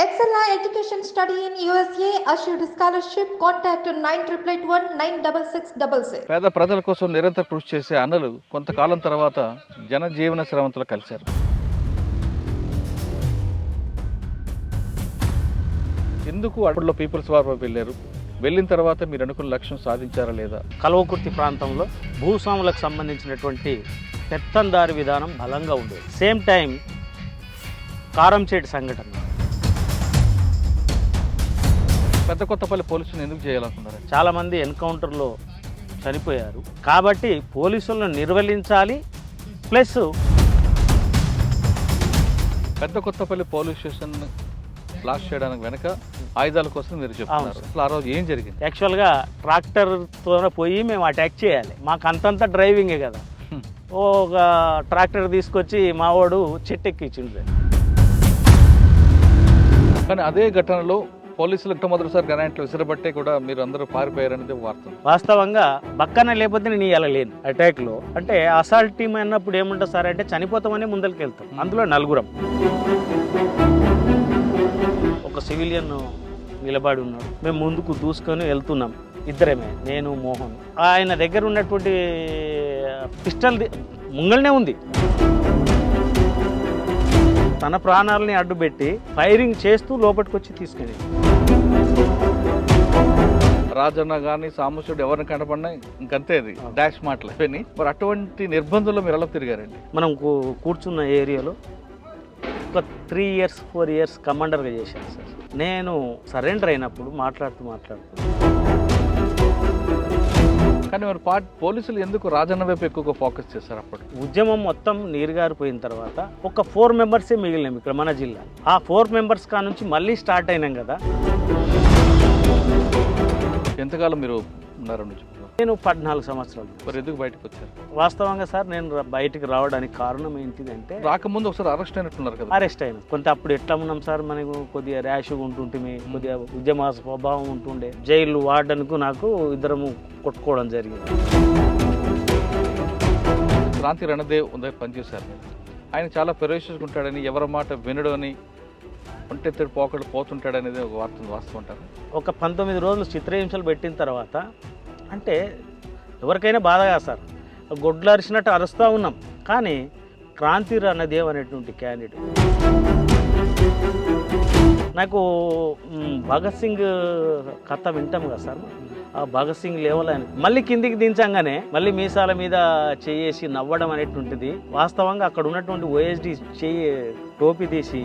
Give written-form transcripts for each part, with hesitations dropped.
Excella Education Study in USA assured scholarship. Contact 9881 96666. పేద ప్రజల కోసం నిరంతర కృషి చేసే అన్నలు కొంతకాలం తర్వాత జనజీవన శ్రవంతులు కలిశారు. ఎందుకు అప్పట్లో పీపుల్స్ వార్ వెళ్ళారు? వెళ్ళిన తర్వాత మీరు అనుకున్న లక్ష్యం సాధించారా లేదా? కల్వకుర్తి ప్రాంతంలో భూస్వాములకు సంబంధించినటువంటి పెత్తందారి విధానం బలంగా ఉండేది. సేమ్ టైం కారంచేటి సంఘటన. పెద్ద కొత్తపల్లి పోలీసులు ఎందుకు చేయాలనుకున్నారు? చాలామంది ఎన్కౌంటర్లో చనిపోయారు కాబట్టి పోలీసులను నిర్వహించాలి. ప్లస్ పెద్ద కొత్తపల్లి పోలీస్ స్టేషన్ బ్లాస్ట్ చేయడానికి వెనక ఆయుధాల కోసం మీరు చెప్తున్నారు. అసలు ఆ రోజు ఏం జరిగింది? యాక్చువల్గా ట్రాక్టర్తో పోయి మేము అటాక్ చేయాలి. మాకు అంతంతా డ్రైవింగే కదా. ఒక ట్రాక్టర్ తీసుకొచ్చి మావాడు చెట్టు ఎక్కించిండు. కానీ అదే ఘటనలో పోలీసులు మొదటిసారి గ్రానైట్లు విసిరబట్టే కూడా మీరు అందరూ పారిపోయారనేది వార్త. వాస్తవంగా బక్కన లేకపోతే నేను ఇలా లేను అటాక్లో. అంటే అసాల్ట్ టీమ్ అన్నప్పుడు ఏముంటుంది సార్ అంటే చనిపోతామని ముందరికి వెళ్తాం. అందులో నలుగురం. ఒక సివిలియన్ నిలబడి ఉన్నాడు. మేము ముందుకు దూసుకొని వెళ్తున్నాం. ఇద్దరమే, నేను మోహన్. ఆయన దగ్గర ఉన్నటువంటి పిస్టల్ ముంగల్నే ఉంది. తన ప్రాణాలని అడ్డుపెట్టి ఫైరింగ్ చేస్తూ లోపలికి వచ్చి తీసుకెళ్ళి రాజన్న కానీ సాంబశివుడు ఎవరిని కనపడినా ఇంకంతే, అది డాష్ మాటలు. మరి అటువంటి నిర్బంధంలో మీరు ఎలా తిరిగారండి? మనం కూర్చున్న ఏరియాలో ఒక 3 years 4 years కమాండర్గా చేశాను సార్. నేను సరెండర్ అయినప్పుడు మాట్లాడుతూ కానీ మరి పోలీసులు ఎందుకు రాజన్న వైపు ఎక్కువగా ఫోకస్ చేశారు? అప్పుడు ఉద్యమం మొత్తం నీరుగారిపోయిన తర్వాత ఒక 4 members మిగిలినాం ఇక్కడ మన జిల్లా. ఆ 4 members కా నుంచి మళ్ళీ స్టార్ట్ అయినాం కదా. ఎంతకాలం మీరు ఉన్నారు? నేను 14 సంవత్సరాలు. మరి ఎందుకు బయటకు వచ్చారు? వాస్తవంగా సార్ నేను బయటికి రావడానికి కారణం ఏంటిదంటే, రాకముందు ఒకసారి అరెస్ట్ అయినట్టున్నారు కదా? అరెస్ట్ అయినా కొంత అప్పుడు ఎట్లా ఉన్నాం సార్, మనకు కొద్దిగా ర్యాష్గా ఉంటుంటే, కొద్దిగా ఉద్యమ స్వభావం ఉంటుండే. జైలు వార్డెన్కు నాకు ఇద్దరము కొట్టుకోవడం జరిగింది. క్రాంతి రణదేవ్ దగ్గర పనిచేశారు. ఆయన చాలా పెరోషియస్గా ఉంటాడని, ఎవరి మాట వినడు అని, ఒంటెత్తడి పోకళ్ళు పోతుంటాడనేది ఒక వార్త వాస్తవం అంటారు. ఒక 19 రోజులు చిత్రహింసలు పెట్టిన తర్వాత అంటే ఎవరికైనా బాధగా సార్, గొడ్లు అరిచినట్టు అరుస్తూ ఉన్నాం. కానీ క్రాంతి రణదేవ్ అనేటువంటి క్యాండిడేట్ నాకు భగత్ సింగ్ కథ వింటాం కదా సార్, ఆ భగత్ సింగ్ లెవెల్ అని మళ్ళీ కిందికి దించంగానే మళ్ళీ మీసాల మీద చేసి నవ్వడం అనేటువంటిది వాస్తవంగా అక్కడ ఉన్నటువంటి ఓఎస్డి చెయ్యి టోపీ తీసి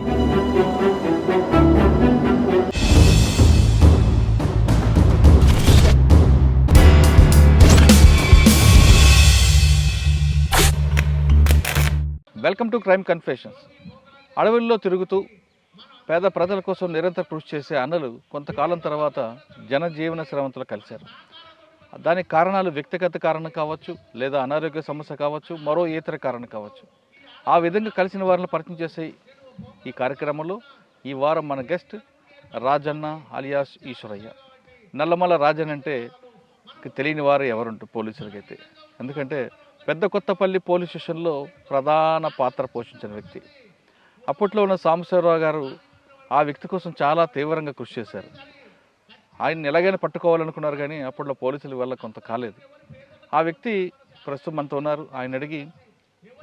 వెల్కమ్ టు క్రైమ్ కన్ఫెషన్స్. అడవుల్లో తిరుగుతూ పేద ప్రజల కోసం నిరంతర కృషి చేసే అన్నలు కొంతకాలం తర్వాత జనజీవన శ్రవంతులు కలిశారు. దానికి కారణాలు వ్యక్తిగత కారణం కావచ్చు, లేదా అనారోగ్య సమస్య కావచ్చు, మరో ఇతర కారణం కావచ్చు. ఆ విధంగా కలిసిన వారిని పరిచయం చేసే ఈ కార్యక్రమంలో ఈ వారం మన గెస్ట్ రాజన్న అలియాస్ ఈశ్వరయ్య. నల్లమల్ల రాజన్ అంటే తెలియని వారు ఎవరుంటారు పోలీసులకైతే, ఎందుకంటే పెద్ద కొత్తపల్లి పోలీస్ స్టేషన్లో ప్రధాన పాత్ర పోషించిన వ్యక్తి. అప్పట్లో ఉన్న సాంబశివరావు గారు ఆ వ్యక్తి కోసం చాలా తీవ్రంగా కృషి చేశారు. ఆయన్ని ఎలాగైనా పట్టుకోవాలనుకున్నారు, కానీ అప్పట్లో పోలీసుల వల్ల కొంత కాలేదు. ఆ వ్యక్తి ప్రస్తుతం మనతో ఉన్నారు. ఆయన అడిగి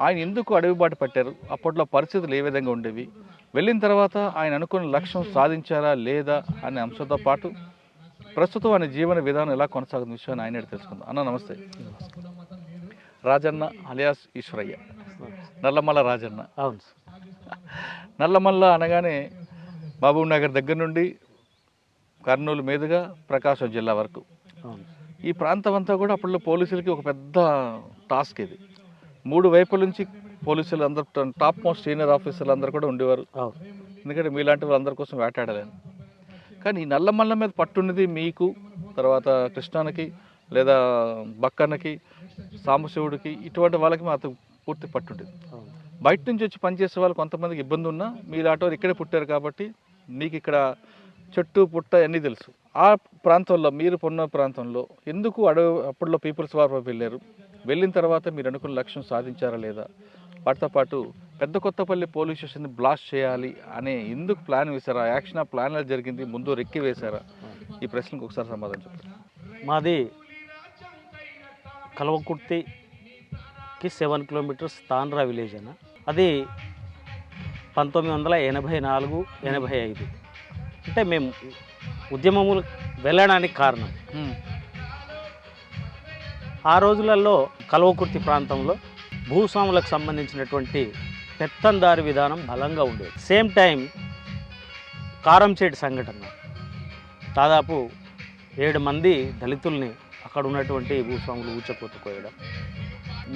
ఆయన ఎందుకు అడవిబాటు పట్టారు, అప్పట్లో పరిస్థితులు ఏ విధంగా ఉండేవి, వెళ్ళిన తర్వాత ఆయన అనుకున్న లక్ష్యం సాధించారా లేదా అనే అంశంతో పాటు ప్రస్తుతం ఆయన జీవన విధానం ఎలా కొనసాగుతున్న విషయాన్ని ఆయన తెలుసుకుందాం. అన్న నమస్తే. రాజన్న అలియాస్ ఈశ్వరయ్య, నల్లమల్ల రాజన్న. అవును. నల్లమల్ల అనగానే మహబూబ్ నగర్ దగ్గర నుండి కర్నూలు మీదుగా ప్రకాశం జిల్లా వరకు ఈ ప్రాంతం అంతా కూడా అప్పట్లో పోలీసులకి ఒక పెద్ద టాస్క్ ఇది. 3 వైపుల నుంచి పోలీసులు అందరూ, టాప్ మోస్ట్ సీనియర్ ఆఫీసర్లు అందరూ కూడా ఉండేవారు. ఎందుకంటే మీలాంటి వాళ్ళందరి కోసం వేటాడాలని. కానీ ఈ నల్లమల్ల మీద పట్టున్నది మీకు, తర్వాత కృష్ణానికి లేదా బక్కన్నకి, సాంబశివుడికి, ఇటువంటి వాళ్ళకి మాత్రం పూర్తి పట్టుండేది. బయట నుంచి వచ్చి పనిచేసే వాళ్ళు కొంతమందికి ఇబ్బంది ఉన్నా మీలాంటి వాళ్ళు ఇక్కడే పుట్టారు కాబట్టి మీకు ఇక్కడ చెట్టు పుట్ట అన్నీ తెలుసు. ఆ ప్రాంతంలో మీరు పొన్న ప్రాంతంలో ఎందుకు అప్పట్లో పీపుల్స్ వార్ వెళ్ళారు? వెళ్ళిన తర్వాత మీరు అనుకున్న లక్ష్యం సాధించారా లేదా? వాటితో పాటు పెద్ద కొత్తపల్లి పోలీస్ స్టేషన్ని బ్లాస్ట్ చేయాలి అనే ఎందుకు ప్లాన్ వేశారా? యాక్షన్ ప్లాన్ ఎలా జరిగింది? ముందు రెక్కి వేశారా? ఈ ప్రశ్నకు ఒకసారి సమాధానం చెప్పండి. మాది కల్వకుర్తికి 7 కిలోమీటర్స్ తాండ్రా విలేజ్ అన్న. అది 1984, 85 అంటే మేము ఉద్యమములు వెళ్ళడానికి కారణం. ఆ రోజులలో కల్వకుర్తి ప్రాంతంలో భూస్వాములకు సంబంధించినటువంటి పెత్తందారి విధానం బలంగా ఉండేది. సేమ్ టైం కారంచేటి సంఘటన, దాదాపు 7 మంది దళితుల్ని అక్కడ ఉన్నటువంటి భూస్వాములు ఊచకోతకోయడం.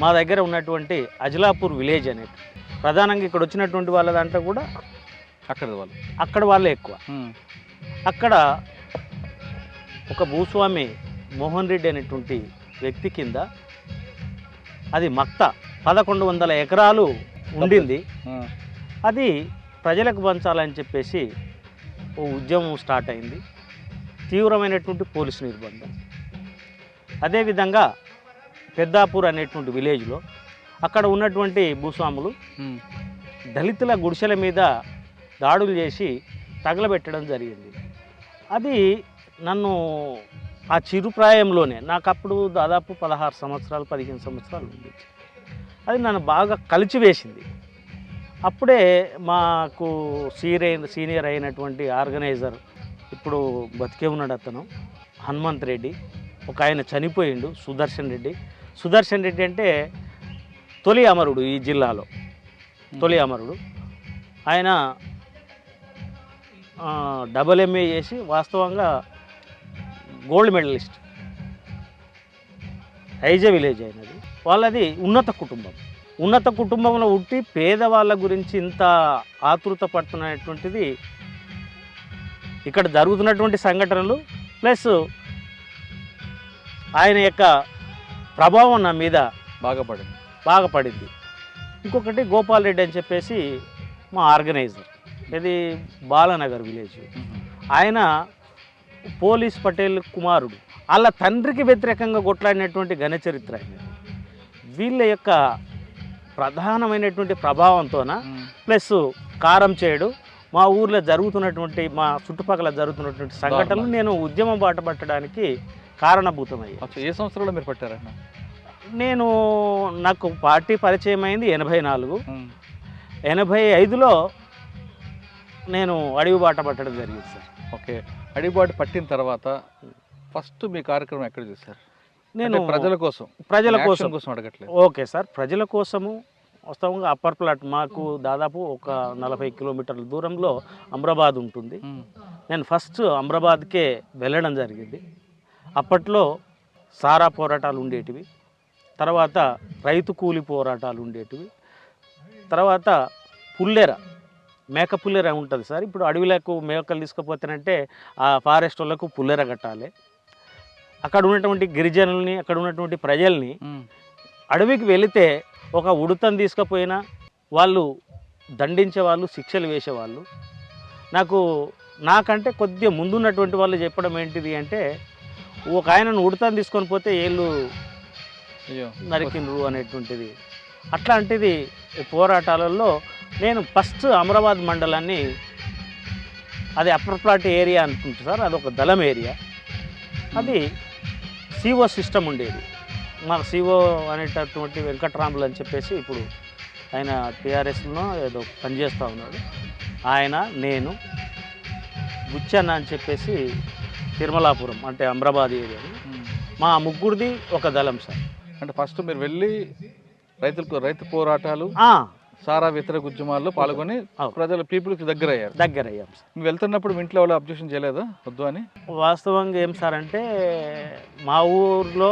మా దగ్గర ఉన్నటువంటి అజలాపూర్ విలేజ్ అనేది ప్రధానంగా ఇక్కడ వచ్చినటువంటి వాళ్ళ దాంట్లో కూడా అక్కడ వాళ్ళే ఎక్కువ. అక్కడ ఒక భూస్వామి మోహన్ రెడ్డి అనేటువంటి వ్యక్తి కింద అది మక్తా 1100 ఎకరాలు ఉండింది. అది ప్రజలకు పంచాలని చెప్పేసి ఓ ఉద్యమం స్టార్ట్ అయింది. తీవ్రమైనటువంటి పోలీసు నిర్బంధం. అదేవిధంగా పెద్దాపూర్ అనేటువంటి విలేజ్లో అక్కడ ఉన్నటువంటి భూస్వాములు దళితుల గుడిసెల మీద దాడులు చేసి తగలబెట్టడం జరిగింది. అది నన్ను ఆ చిరుప్రాయంలోనే, నాకు అప్పుడు దాదాపు 16 సంవత్సరాలు 15 సంవత్సరాలు ఉంది. అది నన్ను బాగా కలిచివేసింది. అప్పుడే మాకు సీనియర్ అయినటువంటి ఆర్గనైజర్, ఇప్పుడు బతికే ఉన్నాడు అతను, హనుమంత్ రెడ్డి, ఒక ఆయన చనిపోయిండు, సుదర్శన్ రెడ్డి అంటే తొలి అమరుడు ఈ జిల్లాలో, తొలి అమరుడు. ఆయన MA చేసి వాస్తవంగా గోల్డ్ మెడలిస్ట్. ఐజే విలేజ్ అయినది వాళ్ళది. ఉన్నత కుటుంబంలో ఉట్టి పేదవాళ్ళ గురించి ఇంత ఆతృత పడుతున్నటువంటిది ఇక్కడ జరుగుతున్నటువంటి సంఘటనలు ప్లస్ ఆయన యొక్క ప్రభావం నా మీద బాగా పడింది. ఇంకొకటి గోపాల్ రెడ్డి అని చెప్పేసి మా ఆర్గనైజర్, ఇది బాలానగర్ విలేజ్. ఆయన పోలీస్ పటేల్ కుమారుడు. వాళ్ళ తండ్రికి వ్యతిరేకంగా కొట్లాడినటువంటి ఘనచరిత్ర ఆయన. వీళ్ళ యొక్క ప్రధానమైనటువంటి ప్రభావంతోన ప్లస్ కారం చేయడు మా ఊర్లో జరుగుతున్నటువంటి, మా చుట్టుపక్కల జరుగుతున్నటువంటి సంఘటనలు నేను ఉద్యమం బాట పట్టడానికి కారణభూతమయ్యాయి. ఏ సంవత్సరంలో మీరు పట్టారన్న? నాకు పార్టీ పరిచయం అయింది 84. 85లో నేను అడవి బాట పట్టడం జరిగింది సార్. ఓకే, అడవి బాట పట్టిన తర్వాత ఫస్ట్ మీ కార్యక్రమం ఎక్కడ చేశారు? నేను ప్రజల కోసం అడగట్లేదు. ఓకే సార్, ప్రజల కోసము. వాస్తవంగా అప్పర్ ప్లాట్ మాకు దాదాపు ఒక 40 కిలోమీటర్ల దూరంలో అమ్రాబాద్ ఉంటుంది. నేను ఫస్ట్ అమ్రాబాద్కే వెళ్ళడం జరిగింది. అప్పట్లో సారా పోరాటాలు ఉండేటివి, తర్వాత రైతు కూలి పోరాటాలు ఉండేటివి, తర్వాత మేక పుల్లెర ఉంటుంది సార్. ఇప్పుడు అడవిలకు మేకలు తీసుకుపోతానంటే ఆ ఫారెస్ట్ వాళ్ళకు పుల్లెర కట్టాలి. అక్కడ ఉన్నటువంటి గిరిజనుల్ని, అక్కడ ఉన్నటువంటి ప్రజల్ని అడవికి వెళితే ఒక ఉడతను తీసుకుపోయినా వాళ్ళు దండించేవాళ్ళు, శిక్షలు వేసేవాళ్ళు. నాకంటే కొద్దిగా ముందున్నటువంటి వాళ్ళు చెప్పడం ఏంటిది అంటే, ఒక ఆయనను ఉడతను తీసుకొని పోతే ఏళ్ళు నరికిండ్రు అనేటువంటిది. అట్లాంటిది పోరాటాలలో నేను ఫస్ట్ అమరాబాద్ మండలాన్ని, అది అప్పర్ ప్లాట్ ఏరియా అనుకుంటా సార్, అదొక దళం ఏరియా. అది సిఓ సిస్టమ్ ఉండేది. మాకు సిఓ అనేటటువంటి వెంకట్రాములు అని చెప్పేసి ఇప్పుడు ఆయన టీఆర్ఎస్లో ఏదో పనిచేస్తూ ఉన్నాడు. ఆయన, నేను, బుచ్చన్న అని చెప్పేసి తిరుమలాపురం అంటే అమరాబాద్ ఏరియా, మా ముగ్గురిది ఒక దళం సార్. అంటే ఫస్ట్ మీరు వెళ్ళి రైతు పోరాటాలు, సారా వ్యతిరేక ఉద్యమాల్లో పాల్గొని పీపుల్కి దగ్గర అయ్యాం సార్. మీరు వెళ్తున్నప్పుడు ఇంట్లో వాళ్ళు అబ్జెక్షన్ చేయలేదా వద్దు అని? వాస్తవంగా ఏం సార్ అంటే, మా ఊర్లో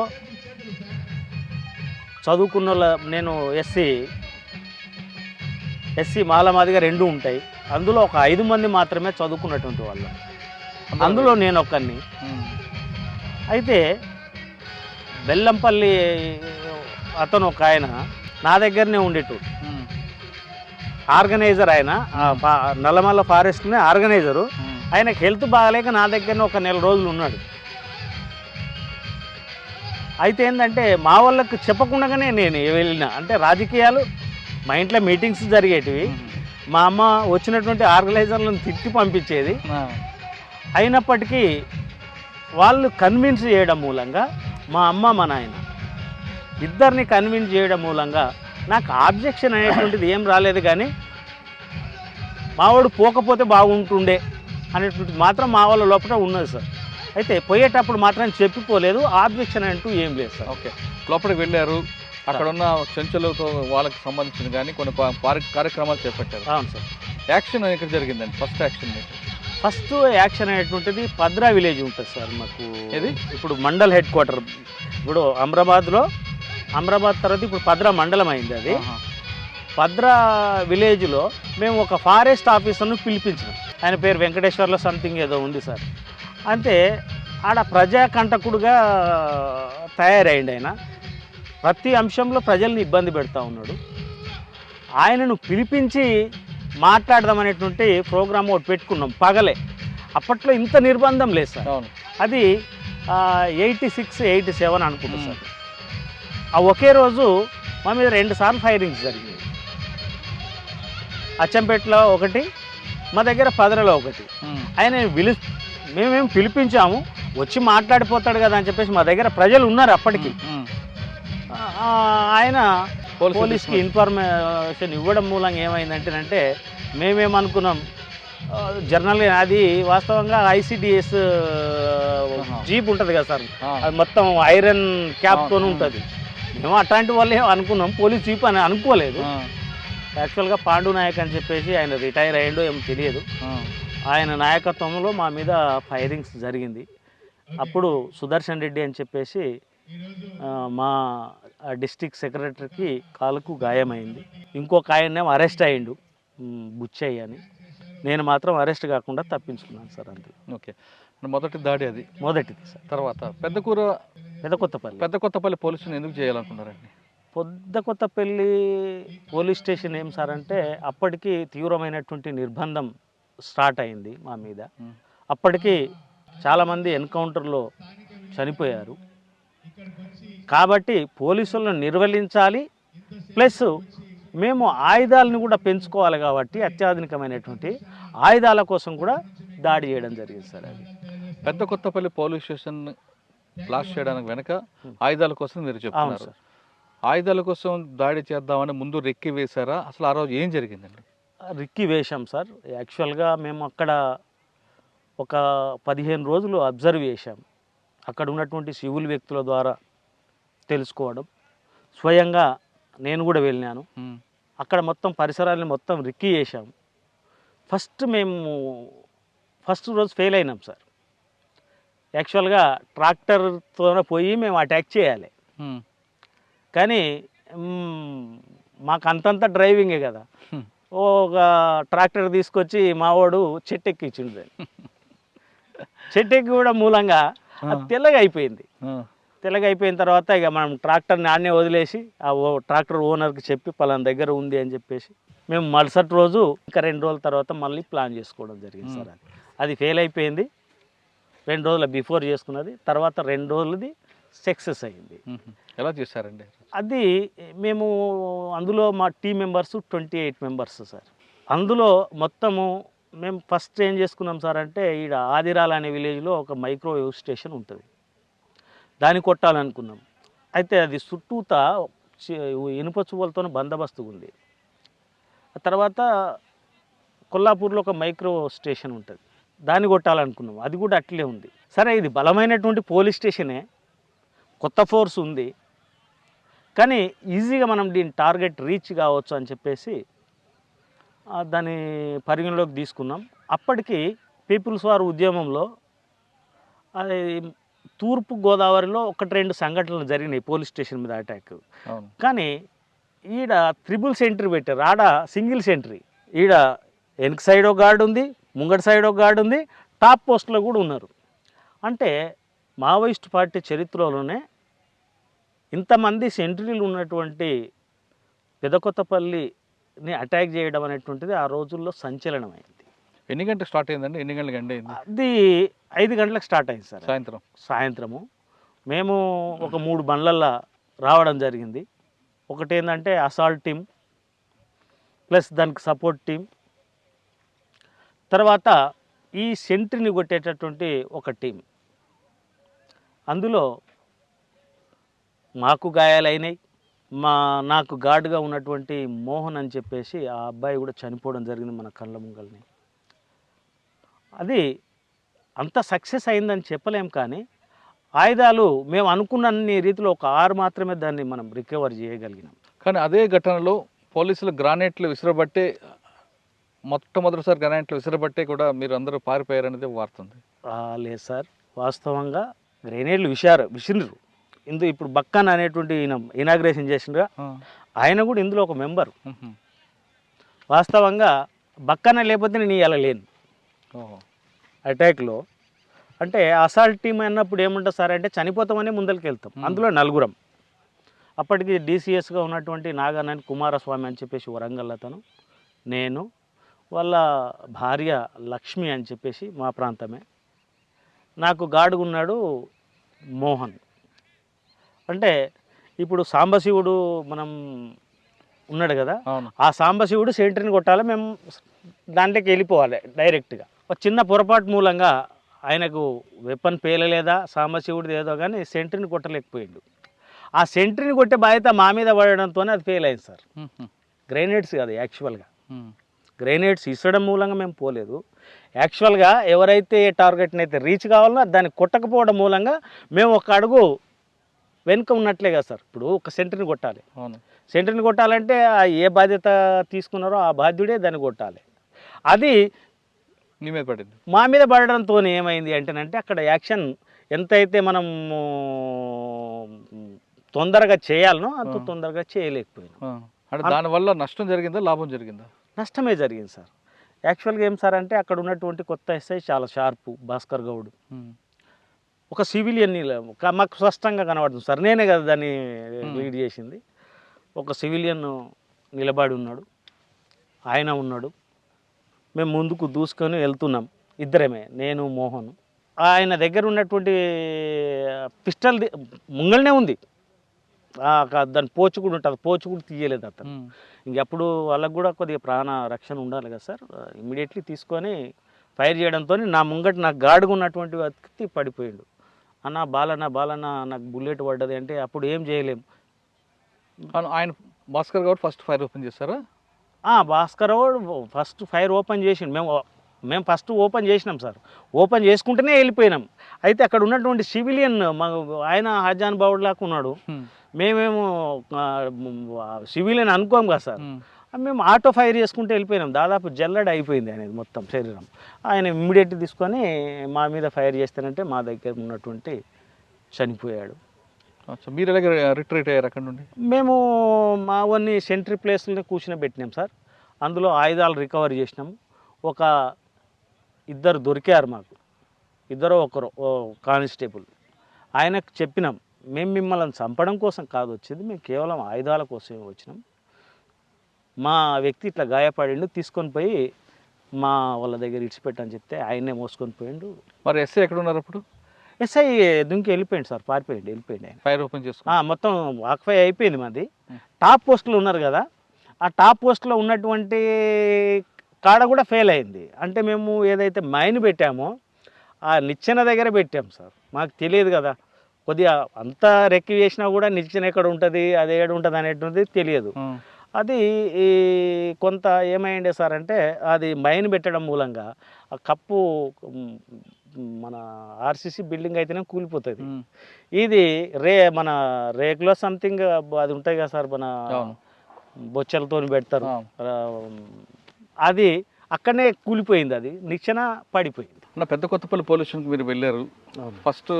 చదువుకున్న నేను ఎస్సీ మాలమాదిగా 2 ఉంటాయి. అందులో ఒక 5 మంది మాత్రమే చదువుకున్నటువంటి వాళ్ళు. అందులో నేను ఒకరిని. అయితే బెల్లంపల్లి అతను ఒక ఆయన నా దగ్గరనే ఉండేటోడు, ఆర్గనైజర్. ఆయన నల్లమల్ల ఫారెస్ట్నే ఆర్గనైజరు. ఆయనకు హెల్త్ బాగాలేక నా దగ్గరనే ఒక 4 రోజులు ఉన్నాడు. అయితే ఏంటంటే మా వాళ్ళకు చెప్పకుండానే నేను వెళ్ళిన, అంటే రాజకీయాలు మా ఇంట్లో మీటింగ్స్ జరిగేటివి. మా అమ్మ వచ్చినటువంటి ఆర్గనైజర్లను తిట్టి పంపించేది. అయినప్పటికీ వాళ్ళు కన్విన్స్ చేయడం మూలంగా మా అమ్మ మా నాయన ఇద్దరిని కన్విన్స్ చేయడం మూలంగా నాకు ఆబ్జెక్షన్ అనేటువంటిది ఏం రాలేదు. కానీ మావాడు పోకపోతే బాగుంటుండే అనేటువంటిది మాత్రం మా వాళ్ళ లోపల ఉన్నది సార్. అయితే పోయేటప్పుడు మాత్రం చెప్పిపోలేదు, ఆబ్జెక్షన్ అంటూ ఏం లేదు సార్. ఓకే, లోపలికి వెళ్ళారు, అక్కడ ఉన్న చెంచులతో వాళ్ళకి సంబంధించిన కానీ కొన్ని కార్యక్రమాలు చేపట్టారు. అవును సార్. యాక్షన్ ఎక్కడ జరిగిందండి? ఫస్ట్ యాక్షన్ ఫస్ట్ యాక్షన్ అనేటువంటిది పద్రా విలేజ్ ఉంటుంది సార్ మాకు. ఇది ఇప్పుడు మండల్ హెడ్ క్వార్టర్, ఇప్పుడు అమరాబాద్ తర్వాత ఇప్పుడు పద్రా మండలం అయింది. అది పద్రా విలేజ్లో మేము ఒక ఫారెస్ట్ ఆఫీసర్ను పిలిపించినాం. ఆయన పేరు వెంకటేశ్వర్లో సంథింగ్ ఏదో ఉంది సార్. అంటే ఆడ ప్రజాకంటకుడుగా తయారైంది. ఆయన ప్రతి అంశంలో ప్రజల్ని ఇబ్బంది పెడతా ఉన్నాడు. ఆయనను పిలిపించి మాట్లాడదామనేటువంటి ప్రోగ్రామ్ ఒకటి పెట్టుకున్నాం పగలే. అప్పట్లో ఇంత నిర్బంధం లేదు సార్. అది 86, 87 అనుకుంటా సార్. ఆ ఒకే రోజు మా మీద 2 సార్లు ఫైరింగ్స్ జరిగింది. అచ్చంపేటలో ఒకటి, మా దగ్గర పదరలో ఒకటి. ఆయన మేమేం పిలిపించాము, వచ్చి మాట్లాడిపోతాడు కదా అని చెప్పేసి మా దగ్గర ప్రజలు ఉన్నారు అప్పటికి. ఆయన పోలీస్కి ఇన్ఫర్మేషన్ ఇవ్వడం మూలంగా ఏమైందంటేనంటే మేమేమనుకున్నాం, జనరల్గా అది వాస్తవంగా ICDS జీప్ ఉంటుంది కదా సార్, అది మొత్తం ఐరన్ క్యాప్తో ఉంటుంది. మేము అట్లాంటి వాళ్ళే అనుకున్నాం, పోలీస్ జీప్ అని అనుకోలేదు. యాక్చువల్గా పాండు నాయక్ అని చెప్పేసి ఆయన రిటైర్ అయ్యిండో ఏమో తెలియదు. ఆయన నాయకత్వంలో మా మీద ఫైరింగ్స్ జరిగింది. అప్పుడు సుదర్శన్ రెడ్డి అని చెప్పేసి మా డిస్ట్రిక్ట్ సెక్రటరీకి కాలుకు గాయమైంది. ఇంకొక ఆయన్నేమో అరెస్ట్ అయ్యిండు, బుచ్చయ్య అని. నేను మాత్రం అరెస్ట్ కాకుండా తప్పించుకున్నాను సార్. అంతే. ఓకే, మొదటి దాడి అది మొదటిది సార్. తర్వాత పెద్దకొత్తపల్లి పోలీసుని ఎందుకు చేయాలనుకున్నారండి? పెద్దకొత్తపల్లి పోలీస్ స్టేషన్ ఏం సార్ అంటే అప్పటికి తీవ్రమైనటువంటి నిర్బంధం స్టార్ట్ అయింది మా మీద. అప్పటికి చాలామంది ఎన్కౌంటర్లో చనిపోయారు. కాబట్టి పోలీసులను నిర్వహించాలి, ప్లస్ మేము ఆయుధాలను కూడా పెంచుకోవాలి. కాబట్టి అత్యాధునికమైనటువంటి ఆయుధాల కోసం కూడా దాడి చేయడం జరిగింది సార్. అది పెద్దకొత్తపల్లి పోలీస్ స్టేషన్ బ్లాస్ట్ చేయడానికి వెనక ఆయుధాల కోసం మీరు చెప్తున్నారు. ఆయుధాల కోసం దాడి చేద్దామని ముందు రెక్కి వేశారా? అసలు ఆ రోజు ఏం జరిగిందండి? రిక్కి వేశాం సార్. యాక్చువల్గా మేము అక్కడ ఒక 15 రోజులు అబ్జర్వ్ చేశాం. అక్కడ ఉన్నటువంటి సివిల్ వ్యక్తుల ద్వారా తెలుసుకోవడం, స్వయంగా నేను కూడా వెళ్ళినాను. అక్కడ మొత్తం పరిసరాలను మొత్తం రిక్కి చేశాం. ఫస్ట్ రోజు ఫెయిల్ అయినాం సార్. యాక్చువల్గా ట్రాక్టర్తో పోయి మేము అటాక్ చేయాలి, కానీ మాకు అంతంత డ్రైవింగే కదా. ఒక ట్రాక్టర్ తీసుకొచ్చి మావాడు చెట్టెక్కించిండు. చెట్టెక్కి కూడా మూలంగా అది తెల్లగా అయిపోయింది. తెల్లగా అయిపోయిన తర్వాత ఇక మనం ట్రాక్టర్ని ఆడనే వదిలేసి ఆ ట్రాక్టర్ ఓనర్కి చెప్పి పలానా దగ్గర ఉంది అని చెప్పేసి మేము మరుసటి రోజు ఇంకా 2 రోజుల తర్వాత మళ్ళీ ప్లాన్ చేసుకోవడం జరిగింది సార్. అది ఫెయిల్ అయిపోయింది. 2 రోజుల బిఫోర్ చేసుకున్నది, తర్వాత 2 రోజులది సక్సెస్ అయింది. ఎలా చేశారండి అది? మేము అందులో మా టీం మెంబర్స్ 28 మెంబర్స్ సార్. అందులో మొత్తము మేము ఫస్ట్ ఏం చేసుకున్నాం సార్ అంటే ఈడ ఆదిరాల అనే విలేజ్లో ఒక మైక్రోవేవ్ స్టేషన్ ఉంటుంది, దాన్ని కొట్టాలనుకున్నాం. అయితే అది చుట్టూతా ఇనుప చువ్వలతో బందోబస్తు ఉంది. ఆ తర్వాత కొల్లాపూర్లో ఒక మైక్రో స్టేషన్ ఉంటుంది, దాన్ని కొట్టాలనుకున్నాం. అది కూడా అట్లే ఉంది. సరే, ఇది బలమైనటువంటి పోలీస్ స్టేషనే, కొత్త ఫోర్స్ ఉంది, కానీ ఈజీగా మనం దీని టార్గెట్ రీచ్ కావచ్చు అని చెప్పేసి దాన్ని పరిగణలోకి తీసుకున్నాం. అప్పటికి పీపుల్స్ వార్ ఉద్యమంలో అది తూర్పు గోదావరిలో 1-2 సంఘటనలు జరిగినాయి పోలీస్ స్టేషన్ మీద అటాక్. కానీ ఈడ 3 సెంట్రీ పెట్టారు, ఆడ సింగిల్ సెంట్రీ. ఈడ వెనక సైడ్ ఒక గార్డు ఉంది, ముంగటి సైడ్ ఒక గార్డు ఉంది, టాప్ పోస్ట్లో కూడా ఉన్నారు. అంటే మావోయిస్ట్ పార్టీ చరిత్రలోనే ఇంతమంది సెంట్రీలు ఉన్నటువంటి పెదకొత్తపల్లిని అటాక్ చేయడం అనేటువంటిది ఆ రోజుల్లో సంచలనమైంది. ఎన్ని గంటలకు స్టార్ట్ అయిందండి? ఎన్ని గంటలకు ఎండ్ అయింది? అది 5 గంటలకు స్టార్ట్ అయింది సార్. సాయంత్రము మేము ఒక 3 బండ్లల్లో రావడం జరిగింది. ఒకటి ఏంటంటే అసాల్ట్ టీమ్, ప్లస్ దానికి సపోర్ట్ టీం, తర్వాత ఈ సెంట్రీని కొట్టేటటువంటి ఒక టీం. అందులో మాకు గాయాలైనాయి. నాకు గార్డుగా ఉన్నటువంటి మోహన్ అని చెప్పేసి ఆ అబ్బాయి కూడా చనిపోవడం జరిగింది మన కళ్ళ ముంగల్ని. అది అంత సక్సెస్ అయిందని చెప్పలేం, కానీ ఆయుధాలు మేము అనుకున్న రీతిలో ఒక 6 మాత్రమే దాన్ని మనం రికవర్ చేయగలిగినాం. కానీ అదే ఘటనలో పోలీసులు గ్రానైట్లు విసిరబట్టే, మొట్టమొదటిసారి గ్రానైట్లు విసిరబట్టే కూడా మీరు అందరూ పారిపోయారనేది వార్త ఉంది. లేదు సార్, వాస్తవంగా గ్రెనేడ్లు విసిరినరు. ఇప్పుడు బక్కన్ అనేటువంటి ఇనాగ్రేషన్ చేసిండ్రుగా, ఆయన కూడా ఇందులో ఒక మెంబరు. వాస్తవంగా బక్కన లేకపోతే నేను ఇలా లేను అటాక్లో. అంటే అసాల్ట్ టీం అన్నప్పుడు ఏముంటుంది సార్ అంటే చనిపోతామని ముందరికి వెళ్తాం. అందులో 4. అప్పటికి డీసీఎస్గా ఉన్నటువంటి నాగానని కుమారస్వామి అని చెప్పేసి వరంగల్ అతను, నేను, వాళ్ళ భార్య లక్ష్మి అని చెప్పేసి మా ప్రాంతమే. నాకు గాడుగా ఉన్నాడు మోహన్. అంటే ఇప్పుడు సాంబశివుడు మనం ఉన్నాడు కదా, ఆ సాంబశివుడు సెంటర్ని కొట్టాలి, మేము దాంట్లోకి వెళ్ళిపోవాలి డైరెక్ట్గా. ఒక చిన్న పొరపాటు మూలంగా ఆయనకు వెపన్ పేలలేదా సాంబశివుడిది ఏదో కానీ సెంటర్ని కొట్టలేకపోయిండు. ఆ సెంటర్ని కొట్టే బాధ్యత మా మీద పడడంతోనే అది ఫెయిల్ అయింది సార్. గ్రెనేడ్స్ కాదు, యాక్చువల్గా గ్రెనేడ్స్ ఇసడం మూలంగా మేము పోలేదు. యాక్చువల్గా ఎవరైతే టార్గెట్ని అయితే రీచ్ కావాలన్నా దాన్ని కొట్టకపోవడం మూలంగా మేము ఒక అడుగు వెనుక ఉన్నట్లే కదా సార్. ఇప్పుడు ఒక సెంటర్ని కొట్టాలి, సెంటర్ని కొట్టాలంటే ఏ బాధ్యత తీసుకున్నారో ఆ బాధ్యుడే దాన్ని కొట్టాలి. అది మా మీద పడడంతో ఏమైంది అంటేనంటే అక్కడ యాక్షన్ ఎంతైతే మనం తొందరగా చేయాలనో అంత తొందరగా చేయలేకపోయినాం. అంటే దానివల్ల నష్టం జరిగిందా, లాభం జరిగిందా? నష్టమే జరిగింది సార్. యాక్చువల్గా ఏం సార్ అంటే అక్కడ ఉన్నటువంటి కొత్త ఎస్ఐ చాలా షార్పు, భాస్కర్ గౌడ్. ఒక సివిలియన్ని మాకు స్పష్టంగా కనబడుతుంది సార్, నేనే కదా దాన్ని లీడ్ చేసింది. ఒక సివిలియన్ నిలబడి ఉన్నాడు, ఆయన ఉన్నాడు. మేము ముందుకు దూసుకొని వెళ్తున్నాం, ఇద్దరమే, నేను మోహన్. ఆయన దగ్గర ఉన్నటువంటి పిస్టల్ ముంగల్నే ఉంది, దాని పోచు కూడా ఉంటుంది, పోచు కూడా తీయలేదు అతను. ఇంకప్పుడు వాళ్ళకు కూడా కొద్దిగా ప్రాణ రక్షణ ఉండాలి కదా సార్. ఇమ్మీడియట్లీ తీసుకొని ఫైర్ చేయడంతో నా ముంగట నాకు గాడుగా ఉన్నటువంటి వ్యక్తి పడిపోయాడు. అన్న బాలన్న నాకు బుల్లెట్ పడ్డది అంటే అప్పుడు ఏం చేయలేము. ఆయన Bhaskar Goud first fire open చేస్తారా? Bhaskar Goud first fire open చేసిండు. మేము ఫస్ట్ ఓపెన్ చేసినాం సార్. ఓపెన్ చేసుకుంటేనే వెళ్ళిపోయినాం. అయితే అక్కడ ఉన్నటువంటి సివిలియన్ ఆయన హజాన్ బావుడ్ లాగా ఉన్నాడు. మేమేమో సివిలియన్ అనుకోం కదా సార్. మేము ఆటో ఫైర్ చేసుకుంటూ వెళ్ళిపోయినాం. దాదాపు జల్లడ అయిపోయింది అనేది మొత్తం శరీరం. ఆయన ఇమ్మీడియట్గా తీసుకొని మా మీద ఫైర్ చేస్తానంటే మా దగ్గర ఉన్నటువంటి చనిపోయాడు. మీరు ఎలాగ రిట్రీట్ అయ్యారు అక్కడ నుండి? మేము మా వన్ని సెంట్రీ ప్లేస్లో కూర్చుని సార్. అందులో ఆయుధాలు రికవర్ చేసినాము. ఒక 2 దొరికారు మాకు, ఒకరు కానిస్టేబుల్. ఆయనకు చెప్పినాం, మేము మిమ్మల్ని చంపడం కోసం కాదు వచ్చింది, మేము కేవలం ఆయుధాల కోసమే వచ్చినాం. మా వ్యక్తి ఇట్లా గాయపడిండు, తీసుకొని పోయి మా వాళ్ళ దగ్గర ఇడిచిపెట్టని చెప్తే ఆయన్నే మోసుకొని పోయిండు. మరి ఎస్ఐ ఎక్కడ ఉన్నారు అప్పుడు? ఎస్ఐ దుంకి వెళ్ళిపోయింది సార్, వెళ్ళిపోయింది ఆయన. ఫైర్ ఓపెన్ చేసుకో మొత్తం వాక్ఫై అయిపోయింది మాది. టాప్ పోస్టులు ఉన్నారు కదా, ఆ టాప్ పోస్ట్లో ఉన్నటువంటి కాడ కూడా ఫెయిల్ అయింది. అంటే మేము ఏదైతే మైన్ పెట్టామో ఆ నిచ్చెన దగ్గర పెట్టాం సార్. మాకు తెలియదు కదా, కొద్దిగా అంతా రెక్కి వేసినా కూడా నిచ్చెన ఎక్కడ ఉంటుంది, అది ఏడు ఉంటుంది అనేటువంటిది తెలియదు. అది కొంత ఏమైండే సార్ అంటే అది మైన్ పెట్టడం మూలంగా ఆ కప్పు మన ఆర్సీసీ బిల్డింగ్ అయితేనే కూలిపోతుంది. ఇది మన రేకులో సంథింగ్ అది ఉంటాయి కదా సార్, మన బొచ్చలతో పెడతారు, అది అక్కడనే కూలిపోయింది, అది నిచ్చెన పడిపోయింది. పెద్ద కొత్తపల్లి పోలీస్ స్టేషన్కి మీరు వెళ్ళారు. ఫస్ట్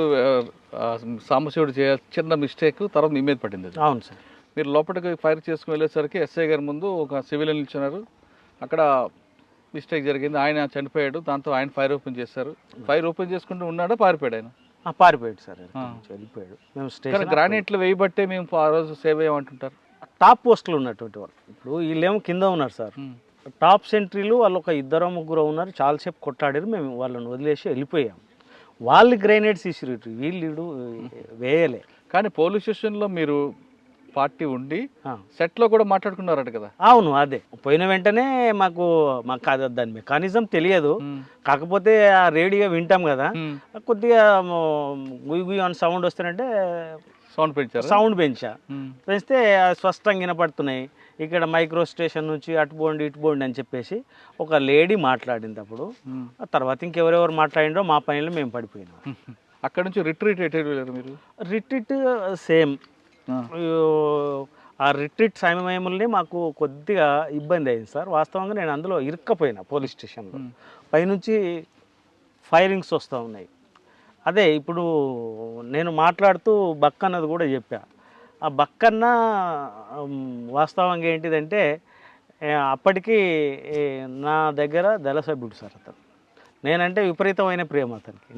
సాంబశివుడు చిన్న మిస్టేక్, తర్వాత మీ మీద పడింది. అవును సార్. మీరు లోపలికి ఫైర్ చేసుకుని వెళ్ళేసరికి ఎస్ఐ గారి ముందు ఒక సివిలియన్ నిల్చున్నారు. అక్కడ మిస్టేక్ జరిగింది, ఆయన చనిపోయాడు. దాంతో ఆయన ఫైర్ ఓపెన్ చేశారు. ఫైర్ ఓపెన్ చేసుకుంటూ ఉన్నాడా, పారిపోయాడు ఆయన? పారిపోయాడు సార్, చనిపోయాడు. మేము స్టేషన్ గ్రానైట్లు వేయబట్టే మేము ఆ రోజు సేవ్ అయ్యామంటుంటారు. టాప్ పోస్టులు ఉన్నటువంటి వాళ్ళు. ఇప్పుడు వీళ్ళేమో కింద ఉన్నారు సార్, టాప్ సెంట్రీలు వాళ్ళు ఒక 2-3 ఉన్నారు. చాలాసేపు కొట్లాడారు, మేము వాళ్ళని వదిలేసి వెళ్ళిపోయాం. వాళ్ళు గ్రెనేడ్స్ ఇసిరు, వీళ్ళు వేయలే. కానీ పోలీస్ స్టేషన్లో మీరు పార్టీ ఉండి ఆ. సెట్లో కూడా మాట్లాడుకున్నారట కదా. అవును, అదే పోయిన వెంటనే మాకు అది దాని మెకానిజం తెలియదు. కాకపోతే ఆ రేడియో వింటాం కదా, కొద్దిగా గుయ్ గుయ్ అని సౌండ్ వస్తానంటే సౌండ్ పెంచా. పెంచితే స్పష్టంగా వినపడుతున్నాయి. ఇక్కడ మైక్రో స్టేషన్ నుంచి అటు పోండి ఇటు పోండి అని చెప్పేసి ఒక లేడీ మాట్లాడింది. అప్పుడు ఆ తర్వాత ఇంకెవరెవరు మాట్లాడిండో మా పనిలో మేము పడిపోయినాం. అక్కడ నుంచి రిట్రీట్ మీరు? Retreat same. ఆ రిట్రీట్ సమయంలో మాకు కొద్దిగా ఇబ్బంది అయింది సార్. వాస్తవంగా నేను అందులో ఇరుక్కపోయినా పోలీస్ స్టేషన్లో. పైనుంచి ఫైరింగ్స్ వస్తూ ఉన్నాయి. అదే ఇప్పుడు నేను మాట్లాడుతూ బక్కన్నది కూడా చెప్పా. ఆ బక్కన్న వాస్తవంగా ఏంటిదంటే అప్పటికి నా దగ్గర దళ సభ్యుడు సార్ అతను. నేనంటే విపరీతమైన ప్రేమ అతనికి.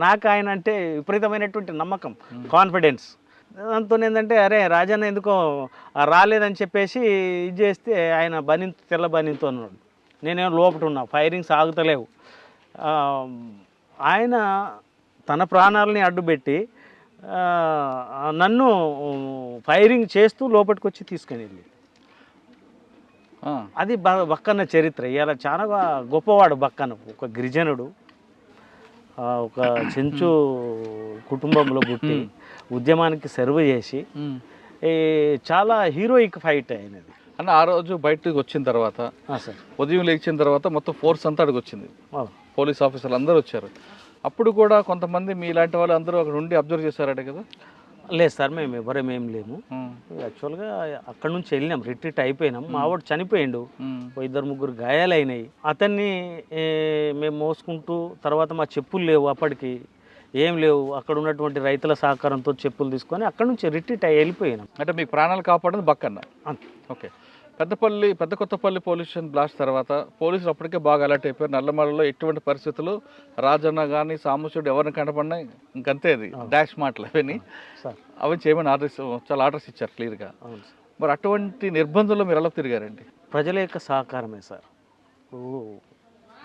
నాకు ఆయన అంటే విపరీతమైనటువంటి నమ్మకం, కాన్ఫిడెన్స్. దాంతో ఏంటంటే అరే రాజన్న ఎందుకో రాలేదని చెప్పేసి ఇది చేస్తే ఆయన తెల్ల బనీతో ఉన్నాడు. నేనేమో లోపట ఉన్నా, ఫైరింగ్స్ ఆగుతలేవు. ఆయన తన ప్రాణాలని అడ్డుపెట్టి నన్ను ఫైరింగ్ చేస్తూ లోపలికి వచ్చి తీసుకొని వెళ్ళి, అది బక్కన్న చరిత్ర. ఇలా చాలా గొప్పవాడు బక్కన్న. ఒక గిరిజనుడు, ఒక చెంచు కుటుంబంలో పుట్టి ఉద్యమానికి సర్వ్ చేసి చాలా హీరోయిక్ ఫైట్ అయినది. అన్న ఆ రోజు బయటకు వచ్చిన తర్వాత సార్, ఉదయం లేచిన తర్వాత మొత్తం ఫోర్స్ అంతా అక్కడికి వచ్చింది, పోలీస్ ఆఫీసర్లు అందరూ వచ్చారు. అప్పుడు కూడా కొంతమంది మీలాంటి వాళ్ళు అందరూ అక్కడ ఉండి అబ్జర్వ్ చేశారట కదా? లేదు సార్, మేము లేము. యాక్చువల్గా అక్కడ నుంచి వెళ్ళినాం, రిట్రీట్ అయిపోయినాం. మా వాడు చనిపోయిండు, 2-3 గాయాలైనాయి. అతన్ని మేము మోసుకుంటూ తర్వాత మా చెప్పులు లేవు, అప్పటికి ఏం లేవు. అక్కడ ఉన్నటువంటి రైతుల సహకారంతో చెప్పులు తీసుకొని అక్కడ నుంచి రిట్రీట్ అయ్యి వెళ్ళిపోయినాం. అంటే మీకు ప్రాణాలు కాపాడేది బక్కన్న. ఓకే. పెద్ద కొత్తపల్లి పోలీస్ స్టేషన్ బ్లాస్ట్ తర్వాత పోలీసులు అప్పటికే బాగా అలర్ట్ అయిపోయారు. నల్లమలలో ఎటువంటి పరిస్థితులు రాజన్న కానీ సాంబశివుడు ఎవరిని కనపడినా ఇంకంతే, అది డాష్ మాటలు అవన్నీ. అవి చేయమని చాలా ఆర్డర్స్ ఇచ్చారు క్లియర్గా. మరి అటువంటి నిర్బంధంలో మీరు ఎలా తిరిగారండి? ప్రజల యొక్క సహకారమే సార్.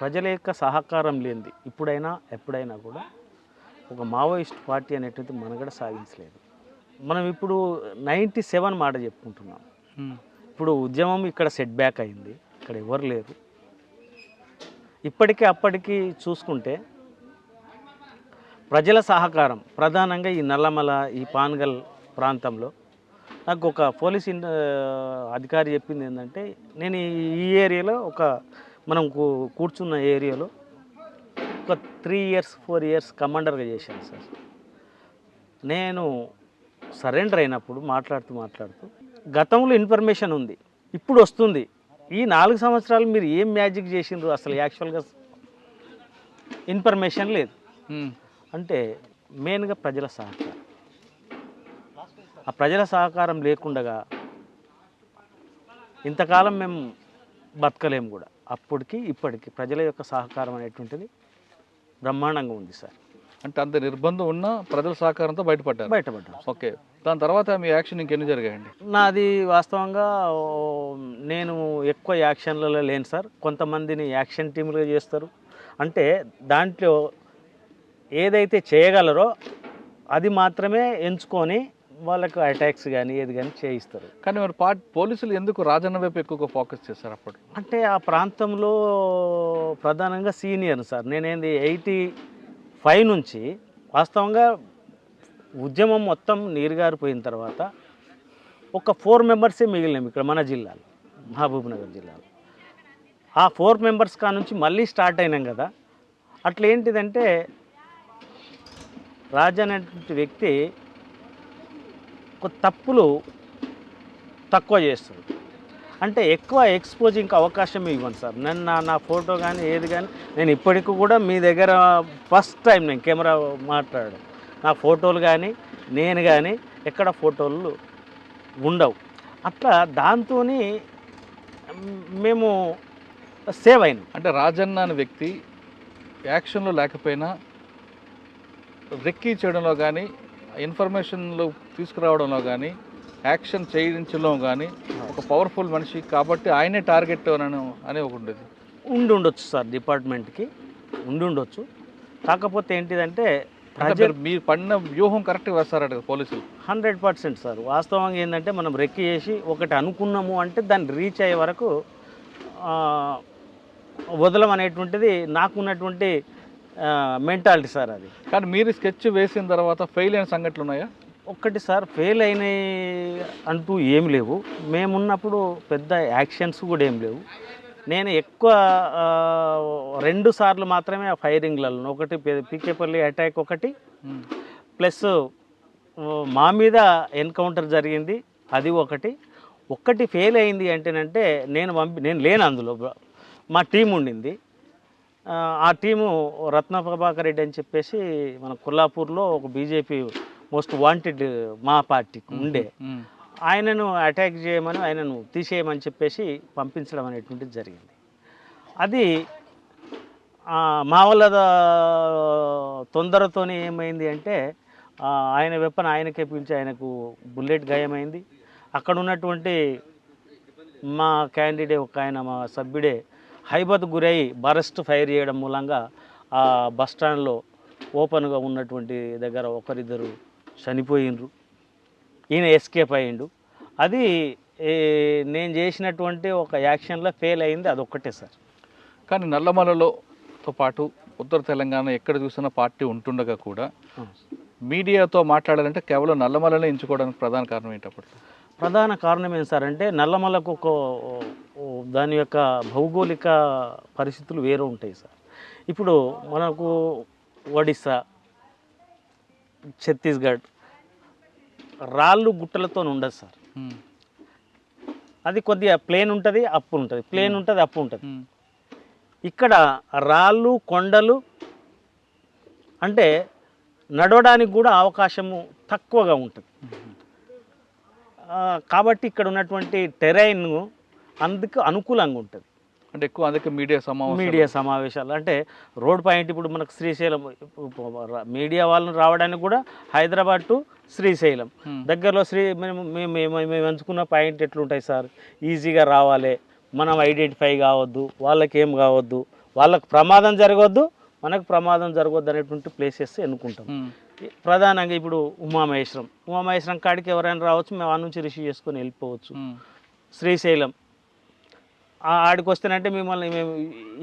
ప్రజల యొక్క సహకారం లేనిది ఇప్పుడైనా ఎప్పుడైనా కూడా ఒక మావోయిస్ట్ పార్టీ అనేటువంటి మనగడ సాగించలేదు. మనం ఇప్పుడు 97 మాట చెప్పుకుంటున్నాం. ఇప్పుడు ఉద్యమం ఇక్కడ సెట్ బ్యాక్ అయింది, ఇక్కడ ఎవరు లేరు. ఇప్పటికీ అప్పటికి చూసుకుంటే ప్రజల సహకారం ప్రధానంగా ఈ నల్లమల, ఈ పాన్గల్ ప్రాంతంలో నాకు ఒక పోలీస్ అధికారి చెప్పింది ఏంటంటే, నేను ఈ ఏరియాలో మనం కూర్చున్న ఏరియాలో ఒక 3 years 4 years కమాండర్గా చేశాను సార్. నేను సరెండర్ అయినప్పుడు మాట్లాడుతూ గతంలో ఇన్ఫర్మేషన్ ఉంది, ఇప్పుడు వస్తుంది. ఈ 4 సంవత్సరాలు మీరు ఏం మ్యాజిక్ చేసిండ్రు, అసలు యాక్చువల్గా ఇన్ఫర్మేషన్ లేదు. అంటే మెయిన్గా ప్రజల సహకారం. ఆ ప్రజల సహకారం లేకుండా ఇంతకాలం మేము బతకలేము కూడా. అప్పటికి ఇప్పటికి ప్రజల యొక్క సహకారం అనేటువంటిది బ్రహ్మాండంగా ఉంది సార్. అంటే అంత నిర్బంధం ఉన్నా ప్రజల సహకారంతో బయటపడ్డాం. ఓకే. దాని తర్వాత మీ యాక్షన్ ఇంకెన్ని జరిగాయండి? నాది వాస్తవంగా నేను ఎక్కువ యాక్షన్లలో లేను సార్. కొంతమందిని యాక్షన్ టీములుగా చేస్తారు. అంటే దాంట్లో ఏదైతే చేయగలరో అది మాత్రమే ఎంచుకొని వాళ్ళకు అటాక్స్ కానీ ఏది కానీ చేయిస్తారు. కానీ మరి పోలీసులు ఎందుకు రాజన్న వైపు ఎక్కువగా ఫోకస్ చేస్తారు అప్పుడు? అంటే ఆ ప్రాంతంలో ప్రధానంగా సీనియర్ సార్. నేనేంది 85 నుంచి వాస్తవంగా ఉద్యమం మొత్తం నీరుగారిపోయిన తర్వాత ఒక 4 మెంబర్సే మిగిలినాం ఇక్కడ మన జిల్లాలో, మహబూబ్నగర్ జిల్లాలో. ఆ 4 మెంబర్స్ కా నుంచి మళ్ళీ స్టార్ట్ అయినాం కదా. అట్లా ఏంటిదంటే రాజు అనేటువంటి వ్యక్తి తప్పులు తక్కువ చేస్తుంది. అంటే ఎక్కువ ఎక్స్పోజింగ్కి అవకాశం ఇవ్వను సార్. నా ఫోటో కానీ ఏది కానీ, నేను ఇప్పటికి కూడా మీ దగ్గర ఫస్ట్ టైం నేను కెమెరా మాట్లాడాను. నా ఫోటోలు కానీ నేను కానీ ఎక్కడ ఫోటోలు ఉండవు. అట్లా దాంతో మేము సేవ్ అయినాం. అంటే రాజన్న అనే వ్యక్తి యాక్షన్లో లేకపోయినా రెక్కీ చేయడంలో కానీ, ఇన్ఫర్మేషన్లు తీసుకురావడంలో కానీ, యాక్షన్ చేయించడంలో కానీ ఒక పవర్ఫుల్ మనిషి కాబట్టి ఆయనే టార్గెట్ అని ఒకటి ఉండేది. ఉండొచ్చు సార్, డిపార్ట్మెంట్కి ఉండొచ్చు. కాకపోతే ఏంటిదంటే మీరు పడిన వ్యూహం కరెక్ట్గా వేస్తారట కదా పోలీసులు. 100% సార్. వాస్తవంగా ఏంటంటే మనం రెక్కి చేసి ఒకటి అనుకున్నాము అంటే దాన్ని రీచ్ అయ్యే వరకు వదలం అనేటువంటిది నాకున్నటువంటి మెంటాలిటీ సార్ అది. కానీ మీరు స్కెచ్ వేసిన తర్వాత ఫెయిల్ అయిన సంఘటనలు ఉన్నాయా? ఒక్కటి సార్, ఫెయిల్ అయినాయి అంటూ ఏం లేవు. మేమున్నప్పుడు పెద్ద యాక్షన్స్ కూడా ఏం లేవు. నేను ఎక్కువ 2 సార్లు మాత్రమే ఆ ఫైరింగ్లలో, ఒకటి పీకేపల్లి అటాక్ ఒకటి, ప్లస్ మా మీద ఎన్కౌంటర్ జరిగింది అది ఒక్కటి ఫెయిల్ అయింది అంటేనంటే నేను లేను అందులో, మా టీం ఉండింది. ఆ టీము రత్న ప్రభాకర్ రెడ్డి అని చెప్పేసి మన కొల్లాపూర్లో ఒక బీజేపీ మోస్ట్ వాంటెడ్ మా పార్టీకి ఉండే, ఆయనను అటాక్ చేయమని, ఆయనను తీసేయమని చెప్పేసి పంపించడం అనేటువంటిది జరిగింది. అది మా వాళ్ళ తొందరతోనే ఏమైంది అంటే ఆయన వెపన్ ఆయనకే పిలిచి ఆయనకు బుల్లెట్ గాయమైంది. అక్కడ ఉన్నటువంటి మా క్యాండిడేట్ ఒక ఆయన, మా సభ్యుడే హైబత్ గురై బరస్ట్ ఫైర్ చేయడం మూలంగా ఆ బస్టాండ్లో ఓపెన్గా ఉన్నటువంటి దగ్గర ఒకరిద్దరు చనిపోయినరు. ఈయన ఎస్కేప్ అయ్యిండు. అది నేను చేసినటువంటి ఒక యాక్షన్లో ఫెయిల్ అయింది, అదొక్కటే సార్. కానీ నల్లమలలోతో పాటు ఉత్తర తెలంగాణ ఎక్కడ చూసినా పార్టీ ఉంటుండగా కూడా మీడియాతో మాట్లాడాలంటే కేవలం నల్లమలనే ఎంచుకోవడానికి ప్రధాన కారణం ఏంటప్పుడు? ప్రధాన కారణం ఏం సార్ అంటే నల్లమలకు దాని యొక్క భౌగోళిక పరిస్థితులు వేరే ఉంటాయి సార్. ఇప్పుడు మనకు ఒడిస్సా, ఛత్తీస్గఢ్ రాళ్ళు గుట్టలతో ఉండదు సార్. అది కొద్దిగా ప్లేన్ ఉంటుంది, అప్పు ఉంటుంది, ప్లేన్ ఉంటుంది, అప్పు ఉంటుంది. ఇక్కడ రాళ్ళు కొండలు అంటే నడవడానికి కూడా అవకాశము తక్కువగా ఉంటుంది. కాబట్టి ఇక్కడ ఉన్నటువంటి టెరైన్ అందుకు అనుకూలంగా ఉంటుంది. అంటే ఎక్కువ అందుకే మీడియా సమావేశాలు అంటే రోడ్ పాయింట్, ఇప్పుడు మనకు శ్రీశైలం మీడియా వాళ్ళని రావడానికి కూడా హైదరాబాద్ టు శ్రీశైలం దగ్గరలో మేము ఎంచుకున్న పాయింట్ ఎట్లుంటాయి సార్, ఈజీగా రావాలి, మనం ఐడెంటిఫై కావద్దు, వాళ్ళకి ఏం కావద్దు, వాళ్ళకు ప్రమాదం జరగవద్దు, మనకు ప్రమాదం జరగవద్దు అనేటువంటి ప్లేసెస్ ఎన్నుకుంటాం. ప్రధానంగా ఇప్పుడు ఉమామహేశ్వరం కాడికి ఎవరైనా రావచ్చు, మేము ఆ నుంచి రిసీవ్ చేసుకొని వెళ్ళిపోవచ్చు. శ్రీశైలం ఆడికి వస్తేనంటే మిమ్మల్ని మేము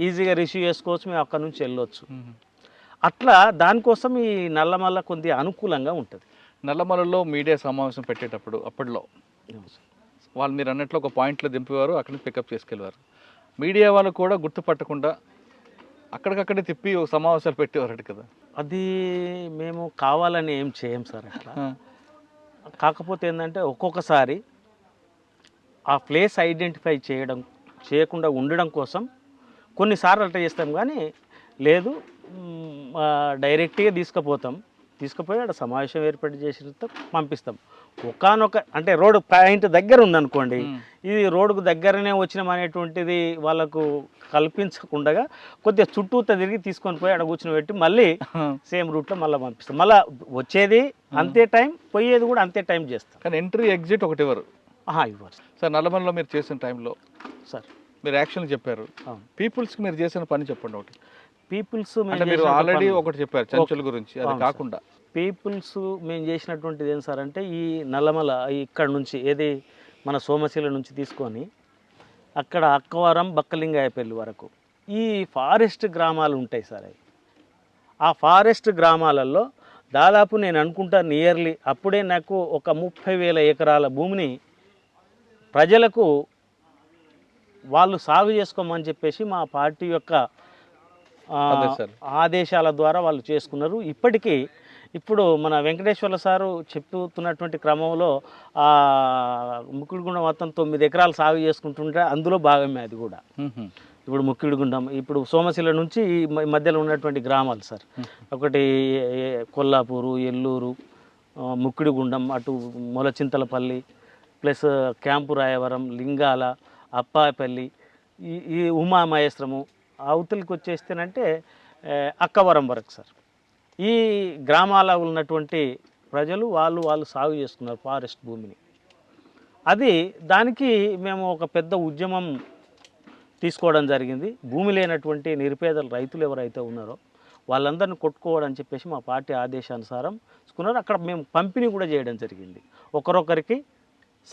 ఈజీగా రిసీవ్ చేసుకోవచ్చు, మేము అక్కడ నుంచి వెళ్ళవచ్చు. అట్లా దానికోసం ఈ నల్లమల్ల కొద్దిగా అనుకూలంగా ఉంటుంది. నల్లమలలో మీడియా సమావేశం పెట్టేటప్పుడు అప్పట్లో వాళ్ళు మీరు అన్నట్లు ఒక పాయింట్లో దింపేవారు, అక్కడి నుంచి పికప్ చేసుకెళ్ళేవారు. మీడియా వాళ్ళు కూడా గుర్తుపట్టకుండా అక్కడికక్కడే తిప్పి ఒక సమావేశాలు పెట్టేవారు కదా. అది మేము కావాలని ఏం చేయం సార్ అట్లా. కాకపోతే ఏంటంటే ఒక్కొక్కసారి ఆ ప్లేస్ ఐడెంటిఫై చేయకుండా ఉండడం కోసం కొన్నిసార్లు అట్లా చేస్తాం. కానీ లేదు, డైరెక్ట్గా తీసుకుపోయి అక్కడ సమావేశం ఏర్పాటు చేసి పంపిస్తాం. ఒకనొక అంటే రోడ్డు పాయింట్ దగ్గర ఉందనుకోండి, ఇది రోడ్డుకు దగ్గరనే వచ్చినాం అనేటువంటిది వాళ్ళకు కల్పించకుండా కొద్దిగా చుట్టూ తిరిగి తీసుకొని పోయి అక్కడ కూర్చొని పెట్టి మళ్ళీ సేమ్ రూట్లో మళ్ళీ పంపిస్తాం. మళ్ళీ వచ్చేది అంతే టైం, పోయేది కూడా అంతే టైం చేస్తాం. కానీ ఎంట్రీ ఎగ్జిట్ ఒకటి ఇవ్వరు. ఇవ్వరు సార్. నల్లమలలో మీరు చేసిన టైంలో సార్ మీరు యాక్షన్లు చెప్పారు, పీపుల్స్కి మీరు చేసిన పని చెప్పండి ఒకటి. పీపుల్స్ మీరు ఆల్రెడీ ఒకటి చెప్పారు చంచుల గురించి, అది కాకుండా పీపుల్స్ మేము చేసినటువంటిది ఏం సార్ అంటే ఈ నల్లమల ఇక్కడ నుంచి ఏది మన సోమశిల నుంచి తీసుకొని అక్కడ అక్కవరం బక్కలింగాయపల్లి వరకు ఈ ఫారెస్ట్ గ్రామాలు ఉంటాయి సార్. అవి ఆ ఫారెస్ట్ గ్రామాలలో దాదాపు నేను అనుకుంటా నియర్లీ అప్పుడే నాకు ఒక 30,000 ఎకరాల భూమిని ప్రజలకు వాళ్ళు సాగు చేసుకోమని చెప్పేసి మా పార్టీ యొక్క ఆదేశాల ద్వారా వాళ్ళు చేసుకున్నారు. ఇప్పుడు మన వెంకటేశ్వర్ల సారు చెప్తున్నటువంటి క్రమంలో ముక్కిడిగుండం మొత్తం 9 ఎకరాలు సాగు చేసుకుంటుంటే అందులో భాగమే అది కూడా. ఇప్పుడు ముక్కిడిగుండం, ఇప్పుడు సోమశిల నుంచి ఈ మధ్యలో ఉన్నటువంటి గ్రామాలు సార్, ఒకటి కొల్లాపూరు, ఎల్లూరు, ముక్కిడిగుండం, అటు మొలచింతలపల్లి, ప్లస్ క్యాంపు రాయవరం, లింగాల, అప్పాపల్లి, ఈ ఉమామహేశ్వరము, అవతలికి వచ్చేస్తేనంటే అక్కవరం వరకు సార్. ఈ గ్రామాల ఉన్నటువంటి ప్రజలు వాళ్ళు సాగు చేసుకున్నారు ఫారెస్ట్ భూమిని. దానికి మేము ఒక పెద్ద ఉద్యమం తీసుకోవడం జరిగింది. భూమి లేనటువంటి నిరుపేదల రైతులు ఎవరైతే ఉన్నారో వాళ్ళందరిని కొట్టుకోవడని చెప్పేసి మా పార్టీ ఆదేశానుసారం తీసుకున్నారు. అక్కడ మేము పంపిణీ కూడా చేయడం జరిగింది. ఒకరొకరికి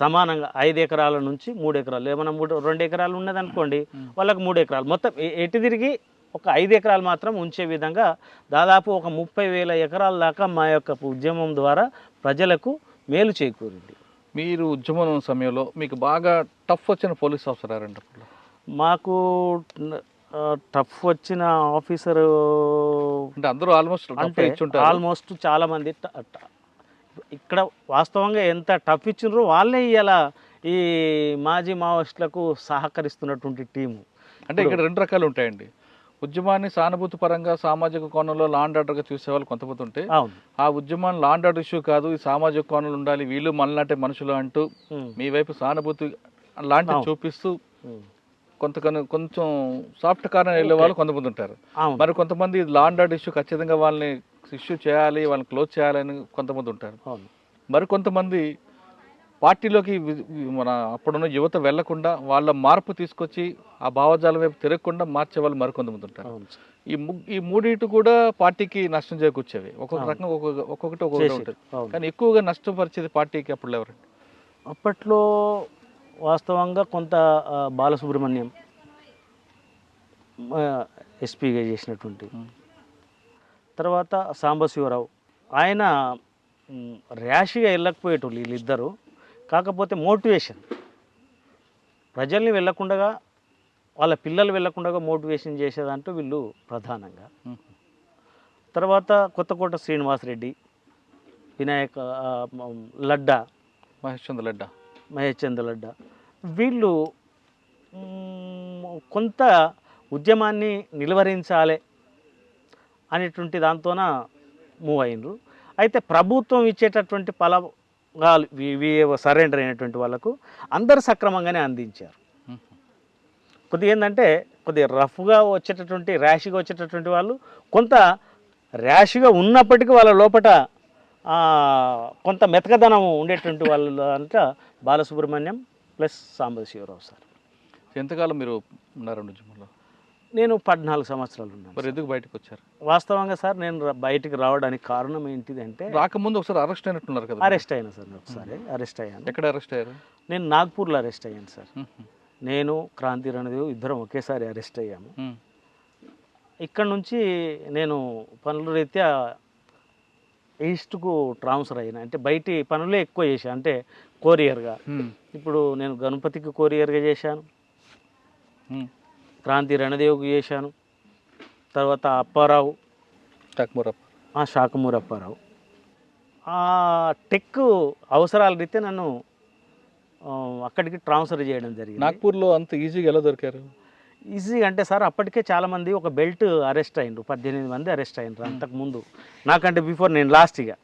సమానంగా 5 ఎకరాల నుంచి 3 ఎకరాలు, ఏమైనా 2 ఎకరాలు ఉన్నదనుకోండి వాళ్ళకి 3 ఎకరాలు, మొత్తం ఎటు తిరిగి ఒక 5 ఎకరాలు మాత్రం ఉంచే విధంగా దాదాపు ఒక 30,000 ఎకరాల దాకా మా యొక్క ఉద్యమం ద్వారా ప్రజలకు మేలు చేకూరింది. మీరు ఉద్యమం సమయంలో మీకు బాగా టఫ్ వచ్చిన పోలీస్ ఆఫీసర్ ఎవరండి అప్పుడు? మాకు టఫ్ వచ్చిన ఆఫీసరు అంటే అందరూ ఆల్మోస్ట్ అంటే ఆల్మోస్ట్ చాలామంది ఇక్కడ వాస్తవంగా ఎంత టఫ్ ఇచ్చినారో వాళ్ళే ఇలా ఈ మాజీ మావోయిస్టులకు సహకరిస్తున్నటువంటి టీము. అంటే ఇక్కడ 2 రకాలు ఉంటాయండి. ఉద్యమాన్ని సానుభూతి పరంగా సామాజిక కోణంలో లాండ్ ఆర్డర్గా చూసేవాళ్ళు కొంతమంది ఉంటే, అవును, ఆ ఉద్యమాన్ని లాండ్ ఆర్డర్ ఇష్యూ కాదు, ఈ సామాజిక కోణంలో ఉండాలి, వీళ్ళు మనలాంటి మనుషులు అంటూ మీ వైపు సానుభూతి లాంటివి చూపిస్తూ కొంచెం సాఫ్ట్ కార్నర్ వెళ్ళే వాళ్ళు కొంతమంది ఉంటారు. మరి కొంతమంది లాండ్ ఆర్డర్ ఇష్యూ ఖచ్చితంగా వాళ్ళని ఇష్యూ చేయాలి, వాళ్ళని క్లోజ్ చేయాలని కొంతమంది ఉంటారు. మరి కొంతమంది పార్టీలోకి మన అప్పుడున్న యువత వెళ్లకుండా వాళ్ళ మార్పు తీసుకొచ్చి ఆ భావజాలం వైపు తిరగకుండా మార్చే వాళ్ళు మరికొంతమంది ఉంటారు. ఈ మూడింటి కూడా పార్టీకి నష్టం చేకూర్చేవి. ఒక్కొక్క రకంగా ఒక్కొక్కటి ఉంటుంది. కానీ ఎక్కువగా నష్టపరిచేది పార్టీకి అప్పుడు ఎవరండి? అప్పట్లో వాస్తవంగా కొంత బాలసుబ్రహ్మణ్యం ఎస్పీగా చేసినటువంటి, తర్వాత సాంబశివరావు, ఆయన ర్యాష్గా వెళ్ళకపోయేటోళ్ళు వీళ్ళిద్దరూ. కాకపోతే మోటివేషన్, ప్రజల్ని వెళ్ళకుండా వాళ్ళ పిల్లలు వెళ్ళకుండా మోటివేషన్ చేసేదంటూ వీళ్ళు ప్రధానంగా. తర్వాత కొత్తకోట శ్రీనివాసరెడ్డి, వినాయక లడ్డా, మహేష్ చంద్ర లడ్డా, వీళ్ళు కొంత ఉద్యమాన్ని నిలువరించాలి అనేటువంటి దాంతోన మూవ్ అయినరు. అయితే ప్రభుత్వం ఇచ్చేటటువంటి ఫలాలు సరెండర్ అయినటువంటి వాళ్ళకు అందరు సక్రమంగానే అందించారు. కొద్దిగా ఏంటంటే కొద్దిగా రఫ్గా వచ్చేటటువంటి ర్యాష్గా వచ్చేటటువంటి వాళ్ళు కొంత ర్యాష్గా ఉన్నప్పటికీ వాళ్ళ లోపల కొంత మెతకదనం ఉండేటువంటి వాళ్ళు అంట బాలసుబ్రహ్మణ్యం ప్లస్ సాంబశివరావు సార్. ఎంతకాలం మీరు ఉన్నారండి ఉద్యమంలో? నేను 14 సంవత్సరాలు ఉన్నాను. మరి ఎందుకు బయటకు వచ్చారు? వాస్తవంగా సార్ నేను బయటికి రావడానికి కారణం ఏంటిది అంటే, రాకముందు ఒకసారి అరెస్ట్ అయినట్టున్నారు కదా? అరెస్ట్ అయినా సార్, ఒకసారి అరెస్ట్ అయ్యాను. ఎక్కడ అరెస్ట్ అయ్యారు? నేను నాగ్పూర్లో అరెస్ట్ అయ్యాను సార్. నేను క్రాంతి రణదేవ్ ఇద్దరం ఒకేసారి అరెస్ట్ అయ్యాము. ఇక్కడ నుంచి నేను పనుల రీత్యా ఈస్ట్కు ట్రాన్స్ఫర్ అయినా, అంటే బయటి పనులే ఎక్కువ చేశాను, అంటే కొరియర్గా. ఇప్పుడు నేను గణపతికి కొరియర్గా చేశాను, క్రాంతి రణదేవ్కి చేశాను, తర్వాత అప్పారావు, శాఖమూరి అప్పారావు. ఆ టెక్ అవసరాల రీత్యా నన్ను అక్కడికి ట్రాన్స్ఫర్ చేయడం జరిగింది. నాగ్పూర్లో అంత ఈజీగా ఎలా దొరికారు? ఈజీగా అంటే సార్, అప్పటికే చాలామంది ఒక బెల్ట్ అరెస్ట్ అయ్యిండ్రు, 18 మంది అరెస్ట్ అయ్యిండ్రు అంతకుముందు నాకంటే బిఫోర్. నేను లాస్ట్గా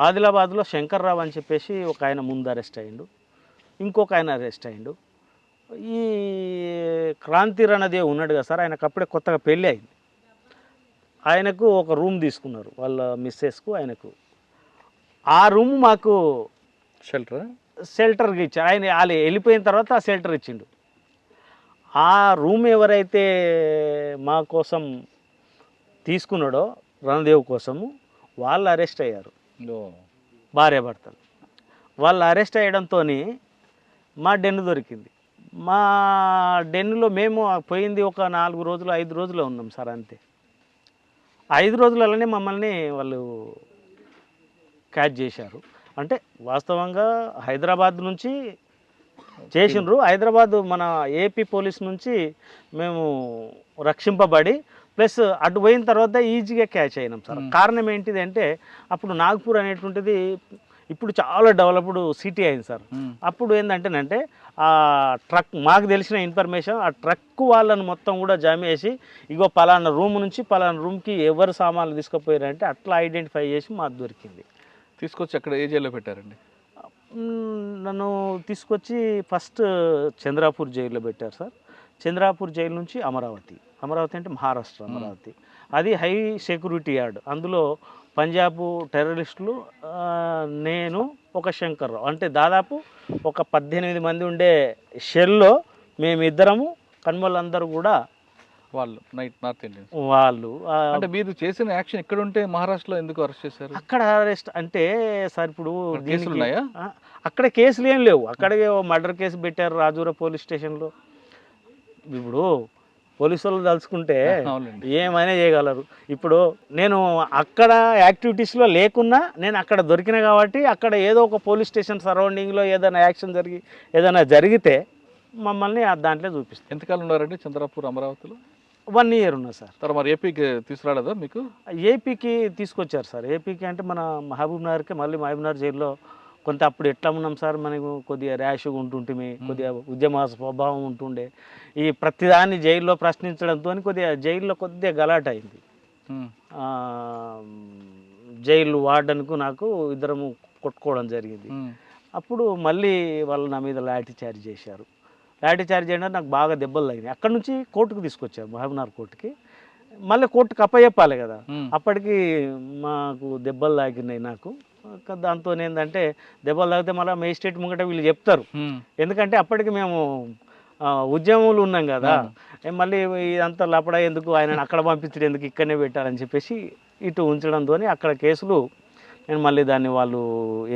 ఆదిలాబాద్లో శంకర్రావు అని చెప్పేసి ఒక ఆయన ముందు అరెస్ట్ అయ్యిండు, ఇంకొక ఆయన అరెస్ట్ అయ్యిండు. ఈ క్రాంతి రణదేవ్ ఉన్నాడు కదా సార్, ఆయనకు అప్పుడే కొత్తగా పెళ్ళి అయింది. ఆయనకు ఒక రూమ్ తీసుకున్నారు వాళ్ళ మిస్సెస్కు, ఆయనకు ఆ రూమ్ మాకు షెల్టర్కి ఇచ్చారు. ఆయన వాళ్ళు వెళ్ళిపోయిన తర్వాత ఆ షెల్టర్ ఇచ్చిండు. ఆ రూమ్ ఎవరైతే మా కోసం తీసుకున్నాడో రణదేవ్ కోసము, వాళ్ళు అరెస్ట్ అయ్యారు, భార్యాభర్తలు. వాళ్ళు అరెస్ట్ అయ్యడంతో మా డెన్ను దొరికింది. మా డెన్నులో మేము పోయింది ఒక 4 రోజులు 5 రోజులు ఉన్నాం సార్, అంతే. 5 రోజులలోనే మమ్మల్ని వాళ్ళు క్యాచ్ చేశారు. అంటే వాస్తవంగా హైదరాబాద్ నుంచి చేసిండ్రు, హైదరాబాద్ మన ఏపీ పోలీస్ నుంచి మేము రక్షింపబడి ప్లస్ అటు పోయిన తర్వాత ఈజీగా క్యాచ్ అయినాం సార్. కారణం ఏంటిది అంటే, అప్పుడు నాగ్పూర్ అనేటువంటిది ఇప్పుడు చాలా డెవలప్డ్ సిటీ అయింది సార్. అప్పుడు ఏంటంటేనంటే ఆ ట్రక్, మాకు తెలిసిన ఇన్ఫర్మేషన్, ఆ ట్రక్ వాళ్ళని మొత్తం కూడా జామ్ చేసి, ఇగో పలానా రూమ్ నుంచి పలానా రూమ్కి ఎవరు సామాన్లు తీసుకుపోయారంటే అట్లా ఐడెంటిఫై చేసి మాకు దొరికింది. తీసుకొచ్చి అక్కడ ఏ జైల్లో పెట్టారండి? నన్ను తీసుకొచ్చి ఫస్ట్ చంద్రాపూర్ జైల్లో పెట్టారు సార్. చంద్రాపూర్ జైలు నుంచి అమరావతి అంటే మహారాష్ట్ర అమరావతి, అది హై సెక్యూరిటీ యార్డ్. అందులో పంజాబ్ టెర్రరిస్టులు, నేను, ఒక శంకర్రావు, అంటే దాదాపు ఒక 18 మంది ఉండే షెల్లో మేమిద్దరము, కన్మలందరూ కూడా వాళ్ళు నార్త్ ఇండియన్స్ వాళ్ళు అంటే మీరు చేసిన యాక్షన్ ఎక్కడ ఉంటే మహారాష్ట్రలో ఎందుకు అరెస్ట్ చేశారు? అక్కడ అరెస్ట్ అంటే సార్ ఇప్పుడు అక్కడ కేసులు ఉన్నాయా? అక్కడ కేసులు ఏం లేవు. అక్కడే మర్డర్ కేసు పెట్టారు రాజూరా పోలీస్ స్టేషన్లో. ఇప్పుడు పోలీసు వాళ్ళు తలుచుకుంటే అవునండి. ఏమైనా చేయగలరు. ఇప్పుడు నేను అక్కడ యాక్టివిటీస్లో లేకున్నా నేను అక్కడ దొరికిన కాబట్టి అక్కడ ఏదో ఒక పోలీస్ స్టేషన్ సరౌండింగ్లో ఏదైనా యాక్షన్ ఏదైనా జరిగితే మమ్మల్ని దాంట్లో చూపిస్తాం. ఎంతకాలం ఉన్నారండి చంద్రపూర్ అమరావతిలో? 1 year ఉన్నా సార్. తర్వాత మరి ఏపీకి తీసుకురాలేదా మీకు? ఏపీకి తీసుకొచ్చారు సార్. ఏపీకి అంటే మన మహబూబ్ నగర్కి మళ్ళీ మహబూబ్ నగర్ జైల్లో కొంత అప్పుడు ఎట్లా ఉన్నాం సార్, మనకు కొద్దిగా ర్యాష్గా ఉంటుంటే కొద్దిగా ఉద్యమ స్వభావం ఉంటుండే. ఈ ప్రతిదాన్ని జైల్లో ప్రశ్నించడంతో కొద్దిగా జైల్లో కొద్దిగా గలాట అయింది. జైలు వార్డన్కు నాకు ఇద్దరము కొట్టుకోవడం జరిగింది. అప్పుడు మళ్ళీ వాళ్ళు నా మీద లాఠీ చార్జ్ చేశారు. లాఠీ చార్జ్ చేయడానికి నాకు బాగా దెబ్బలు తగినాయి. అక్కడ నుంచి కోర్టుకు తీసుకొచ్చారు, మహబూబ్నగర్ కోర్టుకి. మళ్ళీ కోర్టుకు అప్పచెప్పాలి కదా, అప్పటికి మాకు దెబ్బలు తాకినాయి నాకు. దాంతో ఏంటంటే దెబ్బలు తాగితే మళ్ళీ మేజిస్ట్రేట్ ముంగట వీళ్ళు చెప్తారు. ఎందుకంటే అప్పటికి మేము ఉద్యమంలో ఉన్నాం కదా, మళ్ళీ ఇదంతా లపడా ఎందుకు, ఆయన అక్కడ పంపించడం ఎందుకు, ఇక్కడనే పెట్టాలని చెప్పేసి ఇటు ఉంచడంతో అక్కడ కేసులు నేను మళ్ళీ దాన్ని వాళ్ళు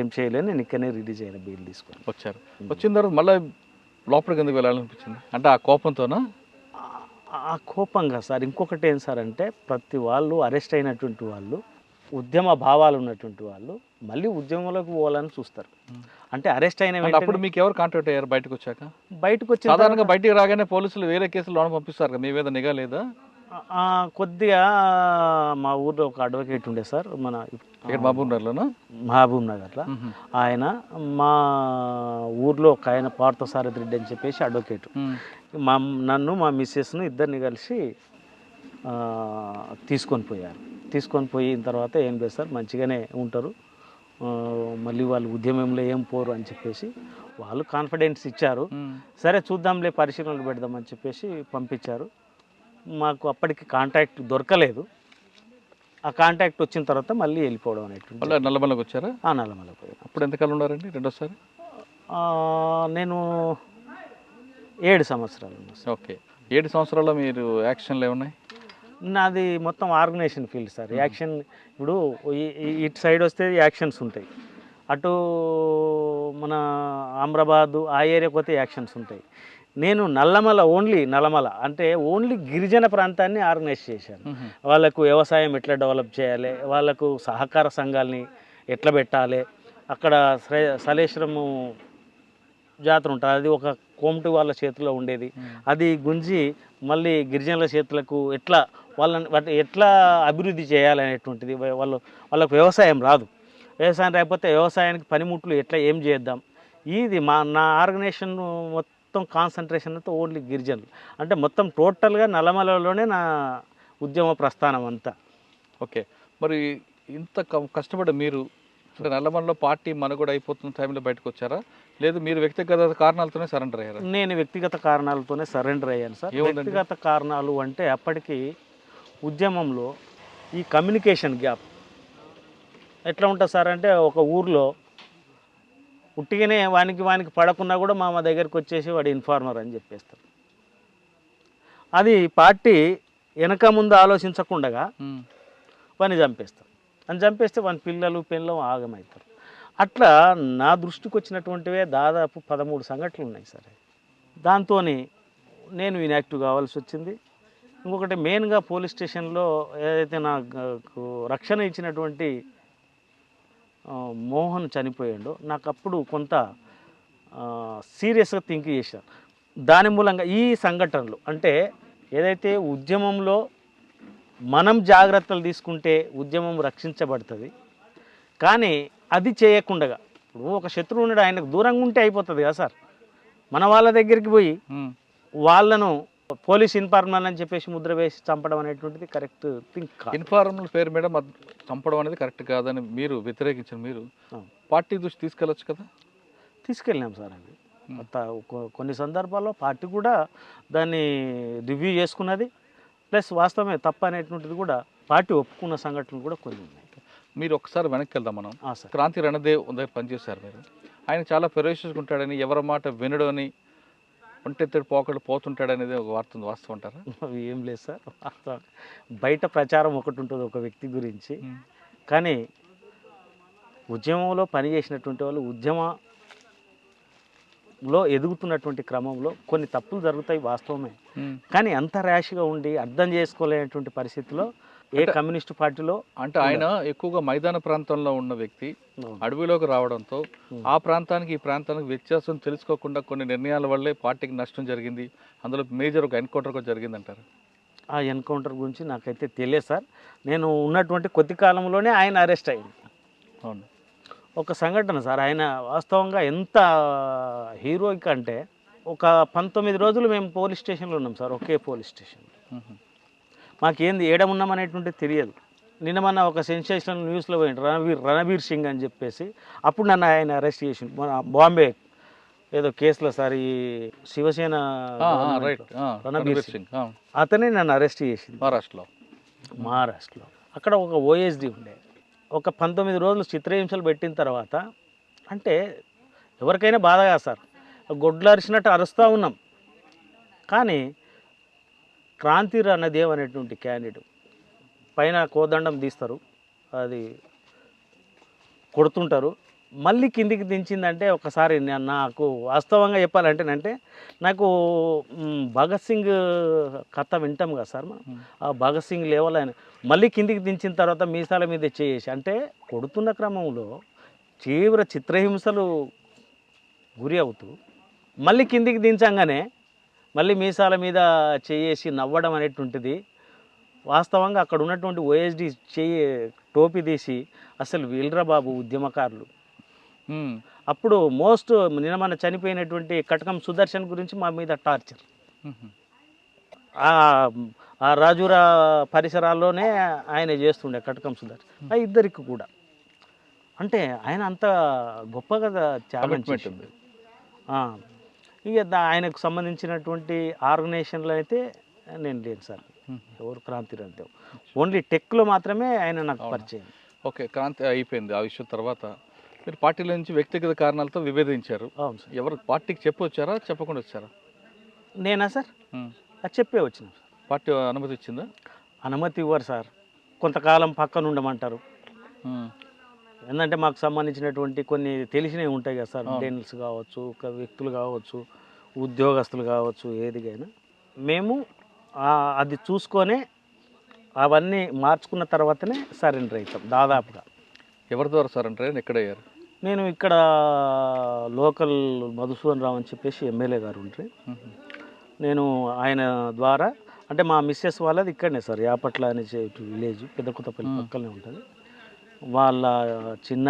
ఏం చేయలేని నేను ఇక్కడనే రిలీజ్ అయిన బెయిల్ తీసుకొని వచ్చారు. వచ్చిన తర్వాత మళ్ళీ లోపలికి ఎందుకు వెళ్ళాలనిపించింది? అంటే ఆ కోపంతోనా? ఆ కోపంగా సార్. ఇంకొకటి ఏం సార్ అంటే ప్రతి వాళ్ళు అరెస్ట్ అయినటువంటి వాళ్ళు, ఉద్యమ భావాలు ఉన్నటువంటి వాళ్ళు మళ్ళీ ఉద్యమంలోకి పోవాలని చూస్తారు. అంటే అరెస్ట్ అయిన అప్పుడు మీకు ఎవరు కాంటాక్ట్ అయ్యారు బయటకు వచ్చాక? బయటకు వచ్చి సాధారణంగా బయటికి రాగానే పోలీసులు వేరే కేసులు లోన పంపిస్తారు కదా, మీ మీద నిఘా లేదా? కొద్దిగా మా ఊర్లో ఒక అడ్వకేట్ ఉండే సార్, మన మహబూబ్నగర్లోనా? మహబూబ్నగర్లో. ఆయన మా ఊర్లో ఒక ఆయన పార్థసారథి రెడ్డి అని చెప్పేసి అడ్వకేట్, నన్ను మా మిస్సెస్ను ఇద్దరిని కలిసి తీసుకొని పోయారు. తీసుకొని పోయిన తర్వాత ఏం లేదు సార్, మంచిగానే ఉంటారు, మళ్ళీ వాళ్ళు ఉద్యమంలో ఏం పోరు అని చెప్పేసి వాళ్ళు కాన్ఫిడెన్స్ ఇచ్చారు. సరే చూద్దాంలే, పరిశీలనలు పెడదామని చెప్పేసి పంపించారు. మాకు అప్పటికి కాంటాక్ట్ దొరకలేదు. ఆ కాంటాక్ట్ వచ్చిన తర్వాత మళ్ళీ వెళ్ళిపోవడం అనేటువంటి. నల్లమలకు వచ్చారా? నల్లమలకు పోయాను. అప్పుడు ఎంతకాలం ఉన్నారండి రెండోసారి? నేను 7 సంవత్సరాలు. ఓకే. 7 సంవత్సరాల్లో మీరు యాక్షన్లు ఏమున్నాయి? నాది మొత్తం ఆర్గనైజేషన్ ఫీల్డ్ సార్. యాక్షన్ ఇప్పుడు ఇటు సైడ్ వస్తే యాక్షన్స్ ఉంటాయి, అటు మన అమ్రాబాదు ఆ ఏరియాకి పోతే యాక్షన్స్ ఉంటాయి. నేను నల్లమల అంటే ఓన్లీ గిరిజన ప్రాంతాన్ని ఆర్గనైజ్ చేశాను. వాళ్ళకు వ్యవసాయం ఎట్లా డెవలప్ చేయాలి, వాళ్ళకు సహకార సంఘాలని ఎట్లా పెట్టాలి, అక్కడ సలేశ్వరము జాతర ఉంటుంది, అది ఒక కోమటి వాళ్ళ చేతిలో ఉండేది, అది గుంజి మళ్ళీ గిరిజనుల చేతులకు ఎట్లా అభివృద్ధి చేయాలనేటువంటిది. వాళ్ళకు వ్యవసాయం రాదు, వ్యవసాయం రాకపోతే వ్యవసాయానికి పనిముట్లు ఏం చేద్దాం, ఇది నా ఆర్గనైజేషన్ మొత్తం కాన్సన్ట్రేషన్ అంతా ఓన్లీ గిరిజనులు. అంటే మొత్తం టోటల్గా నల్లమలలోనే నా ఉద్యమ ప్రస్థానం అంతా. ఓకే. మరి ఇంత కష్టపడి మీరు అంటే నల్లమలలో పార్టీ మనుగడ అయిపోతున్న టైంలో బయటకు వచ్చారా, లేదు మీరు వ్యక్తిగత కారణాలతోనే సరెండర్ అయ్యారా? నేను వ్యక్తిగత కారణాలతోనే సరెండర్ అయ్యాను సార్. వ్యక్తిగత కారణాలు అంటే అప్పటికి ఉద్యమంలో ఈ కమ్యూనికేషన్ గ్యాప్ ఎట్లా ఉంటుంది సార్ అంటే, ఒక ఊర్లో ఉట్టిగానే వానికి పడకున్నా కూడా మా దగ్గరికి వచ్చేసి వాడు ఇన్ఫార్మర్ అని చెప్పేస్తారు. అది పార్టీ వెనక ముందు ఆలోచించకుండా వాడిని చంపేస్తారు. అని చంపేస్తే వాని పిల్లలు ఆగమవుతారు. అట్లా నా దృష్టికి వచ్చినటువంటివే దాదాపు 13 సంఘటనలు ఉన్నాయి సార్. దాంతో నేను ఇన్యాక్టివ్ కావాల్సి వచ్చింది. ఇంకొకటి మెయిన్గా పోలీస్ స్టేషన్లో ఏదైతే నాకు రక్షణ ఇచ్చినటువంటి మోహన్ చనిపోయాడో, నాకు అప్పుడు కొంత సీరియస్గా థింక్ చేశాను. దాని మూలంగా ఈ సంఘటనలు అంటే ఏదైతే ఉద్యమంలో మనం జాగ్రత్తలు తీసుకుంటే ఉద్యమం రక్షించబడుతుంది, కానీ అది చేయకుండా ఇప్పుడు ఒక శత్రువు ఉన్నాడు, ఆయనకు దూరంగా ఉంటే అయిపోతుంది కదా సార్. మన వాళ్ళ దగ్గరికి పోయి వాళ్ళను పోలీస్ ఇన్ఫార్మర్ అని చెప్పేసి ముద్ర వేసి చంపడం అనేటువంటిది కరెక్ట్ థింక్ కాదు. ఇన్ఫార్మర్ పేరు మీద చంపడం అనేది కరెక్ట్ కాదని మీరు వ్యతిరేకించిన మీరు పార్టీ దృష్టి తీసుకెళ్ళచ్చు కదా? తీసుకెళ్ళినాం సార్. అది కొన్ని సందర్భాల్లో పార్టీ కూడా దాన్ని రివ్యూ చేసుకున్నది, ప్లస్ వాస్తవమే తప్ప అనేటువంటిది కూడా పార్టీ ఒప్పుకున్న సంఘటనలు కూడా కొన్ని ఉన్నాయి. మీరు ఒకసారి వెనక్కి వెళ్దాం మనం. సార్, క్రాంతి రణదేవ్ దగ్గర పనిచేశారు మీరు. ఆయన చాలా ఫెరోషియస్గా ఉంటాడని, ఎవరి మాట వినడని ఒంటెత్తడి పోకడు పోతుంటాడు అనేది ఒక వార్త ఉంది, వాస్తవం అంటారా? అవి ఏం లేదు సార్, వాస్తవం. బయట ప్రచారం ఒకటి ఉంటుంది ఒక వ్యక్తి గురించి, కానీ ఉద్యమంలో పనిచేసినటువంటి వాళ్ళు ఉద్యమంలో ఎదుగుతున్నటువంటి క్రమంలో కొన్ని తప్పులు జరుగుతాయి, వాస్తవమే. కానీ అంత ర్యాష్గా ఉండి అర్థం చేసుకోలేనటువంటి పరిస్థితిలో ఏ కమ్యూనిస్టు పార్టీలో అంటే ఆయన ఎక్కువగా మైదాన ప్రాంతంలో ఉన్న వ్యక్తి అడవిలోకి రావడంతో ఆ ప్రాంతానికి ఈ ప్రాంతానికి వ్యత్యాసం తెలుసుకోకుండా కొన్ని నిర్ణయాల వల్లే పార్టీకి నష్టం జరిగింది. అందులో మేజర్ ఒక ఎన్కౌంటర్ కూడా జరిగింది అంటారు. ఆ ఎన్కౌంటర్ గురించి నాకైతే తెలియదు సార్. నేను ఉన్నటువంటి కొద్ది కాలంలోనే ఆయన అరెస్ట్ అయింది. అవును, ఒక సంఘటన సార్, ఆయన వాస్తవంగా ఎంత హీరోయిక్ అంటే ఒక 19 రోజులు మేము పోలీస్ స్టేషన్లో ఉన్నాం సార్, ఒకే పోలీస్ స్టేషన్. మాకేంది ఏడమున్నామనేటువంటి తెలియదు. నిన్న మొన్న ఒక సెన్సేషనల్ న్యూస్లో పోయింది రణబీర్ సింగ్ అని చెప్పేసి, అప్పుడు నన్ను ఆయన అరెస్ట్ చేసి మన బాంబే ఏదో కేసులో సార్ ఈ శివసేన రణబీర్ సింగ్ అతనే నన్ను అరెస్ట్ చేసింది మహారాష్ట్రలో. అక్కడ ఒక ఓఎస్డి ఉండే, ఒక 19 రోజులు చిత్రహింసలు పెట్టిన తర్వాత అంటే ఎవరికైనా బాధగా సార్, గొడ్లు అరిచినట్టు అరుస్తూ ఉన్నాం. కానీ క్రాంతి రణదేవ్ అనేటువంటి క్యాండిడేట్ పైన కోదండం తీస్తారు, అది కొడుతుంటారు, మళ్ళీ కిందికి దించిందంటే ఒకసారి నాకు వాస్తవంగా చెప్పాలంటేనంటే నాకు భగత్ సింగ్ కథ వింటాం కదా సార్ మనం, ఆ భగత్ సింగ్ లెవెల్ ఆయన మళ్ళీ కిందికి దించిన తర్వాత మీసాల మీద చేసి అంటే కొడుతున్న క్రమంలో తీవ్ర చిత్రహింసలు గురి అవుతూ మళ్ళీ కిందికి దించంగానే మళ్ళీ మీసాల మీద చేసి నవ్వడం అనేటువంటిది వాస్తవంగా అక్కడ ఉన్నటువంటి ఓఎస్డి టోపీ తీసి అసలు వీళ్ళరా బాబు ఉద్యమకారులు. అప్పుడు మోస్ట్ నిన్న మన చనిపోయినటువంటి కటకం సుదర్శన్ గురించి మా మీద టార్చర్, ఆ రాజురా పరిసరాల్లోనే ఆయన చేస్తుండే కటకం సుదర్శన్, ఆ ఇద్దరికి కూడా. అంటే ఆయన అంత గొప్పగా త్యాగం చేసింది. ఇక ఆయనకు సంబంధించినటువంటి ఆర్గనైజేషన్లో అయితే నేను లేను సార్, ఎవరు క్రాంతి రణదేవ్, ఓన్లీ టెక్లో మాత్రమే ఆయన నాకు పరిచయం. ఓకే, క్రాంతి అయిపోయింది. ఆ విషయం తర్వాత మీరు పార్టీలో నుంచి వ్యక్తిగత కారణాలతో విభేదించారు. అవును సార్. ఎవరు పార్టీకి చెప్పొచ్చారా చెప్పకుండా వచ్చారా? నేనా సార్, అది చెప్పే వచ్చినాం సార్. పార్టీ అనుమతి ఇచ్చిందా? అనుమతి ఇవ్వరు సార్, కొంతకాలం పక్కన ఉండమంటారు. ఎందుకంటే మాకు సంబంధించినటువంటి కొన్ని తెలిసినవి ఉంటాయి కదా సార్, డెనల్స్ కావచ్చు, ఒక వ్యక్తులు కావచ్చు, ఉద్యోగస్తులు కావచ్చు, ఏదిగైనా మేము అది చూసుకొని అవన్నీ మార్చుకున్న తర్వాతనే సరెండర్ అవుతాం దాదాపుగా. ఎవరి ద్వారా సరెండర్ అయ్యారు, ఎక్కడ అయ్యారు? నేను ఇక్కడ లోకల్ మధుసూదన్ రావు అని చెప్పేసి ఎమ్మెల్యే గారు ఉంటారు, నేను ఆయన ద్వారా అంటే మా మిస్సెస్ వాళ్ళది ఇక్కడనే సార్, యాపట్ల అనే విలేజ్ పెద్దకొత్తపల్లి పక్కనే ఉంటుంది. వాళ్ళ చిన్న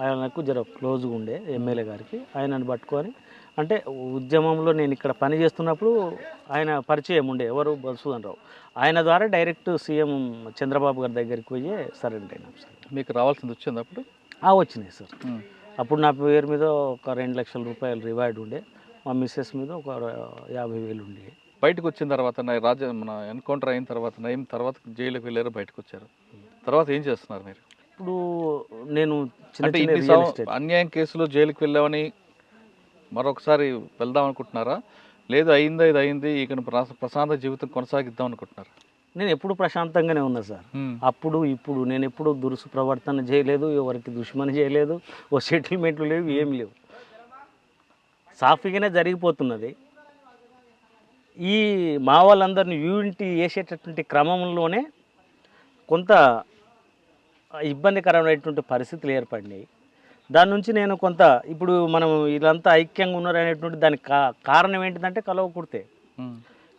ఆయనకు జర క్లోజ్గా ఉండే ఎమ్మెల్యే గారికి, ఆయనను పట్టుకొని అంటే ఉద్యమంలో నేను ఇక్కడ పని చేస్తున్నప్పుడు ఆయన పరిచయం ఉండే, ఎవరు మధుసూదన్ రావు, ఆయన ద్వారా డైరెక్ట్ సీఎం చంద్రబాబు గారి దగ్గరికి పోయి సరెండర్ అయినాం సార్. మీకు రావాల్సింది వచ్చింది అప్పుడు? వచ్చినాయి సార్. అప్పుడు నా పేరు మీద ఒక 2 లక్షల రూపాయలు రివార్డ్ ఉండే, మా మిస్సెస్ మీద ఒక 50,000 ఉండే. బయటకు వచ్చిన తర్వాత మన ఎన్కౌంటర్ అయిన తర్వాత తర్వాత జైలుకి వెళ్ళారు, బయటకు వచ్చారు, తర్వాత ఏం చేస్తున్నారు మీరు ఇప్పుడు? నేను అన్యాయం కేసులో జైలుకి వెళ్ళామని మరొకసారి వెళ్దాం అనుకుంటున్నారా, లేదు అయిందా ఇది అయింది ఇక ప్రశాంత జీవితం కొనసాగిద్దాం అనుకుంటున్నారా? నేను ఎప్పుడు ప్రశాంతంగానే ఉన్నా సార్, అప్పుడు ఇప్పుడు నేను ఎప్పుడు దురుసు ప్రవర్తన చేయలేదు, ఎవరికి దుష్మని చేయలేదు, ఓ సెటిల్మెంట్లు లేవు, ఏమి లేవు, సాఫీగానే జరిగిపోతున్నది. ఈ మా వాళ్ళందరినీ యూనిటీ చేసేటటువంటి క్రమంలోనే కొంత ఇబ్బందికరమైనటువంటి పరిస్థితులు ఏర్పడినాయి. దాని నుంచి నేను కొంత ఇప్పుడు మనం వీళ్ళంతా ఐక్యంగా ఉన్నారు అనేటువంటి దానికి కారణం ఏంటిదంటే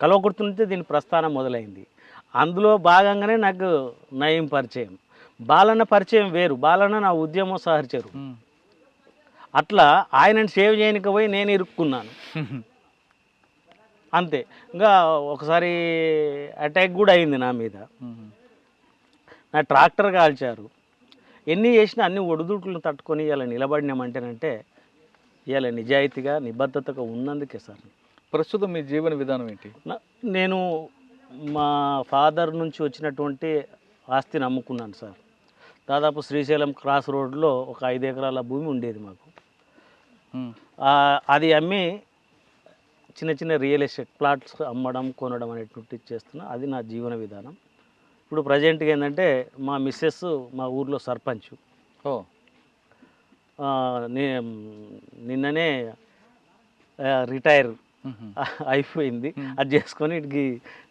కలవకుర్తి నుంచి దీని ప్రస్థానం మొదలైంది. అందులో భాగంగానే నాకు నయీం పరిచయం, బాలన్న పరిచయం వేరు, బాలన్న నా ఉద్యమం సహచరు. అట్లా ఆయనని సేవ్ చేయడానికి పోయి నేను ఇరుక్కున్నాను అంతే. ఇంకా ఒకసారి అటాక్ కూడా అయింది నా మీద, నా ట్రాక్టర్ కాల్చారు. ఎన్ని చేసినా అన్ని ఒడిదుడుకులను తట్టుకొని ఇలా నిలబడినామంటేనంటే ఇలా నిజాయితీగా నిబద్ధతగా ఉన్నందుకే సార్. ప్రస్తుతం మీ జీవన విధానం ఏంటి? నేను మా ఫాదర్ నుంచి వచ్చినటువంటి ఆస్తిని అమ్ముకున్నాను సార్. దాదాపు శ్రీశైలం క్రాస్ రోడ్లో ఒక 5 ఎకరాల భూమి ఉండేది మాకు, అది అమ్మి చిన్న చిన్న రియల్ ఎస్టేట్ ప్లాట్స్ అమ్మడం కొనడం అనేటువంటిది చేస్తున్నా. అది నా జీవన విధానం. ఇప్పుడు ప్రజెంట్గా ఏంటంటే మా మిస్సెస్ మా ఊర్లో సర్పంచ్. ఓ నిన్ననే రిటైర్ అయిపోయింది. అది చేసుకొని ఇటుకి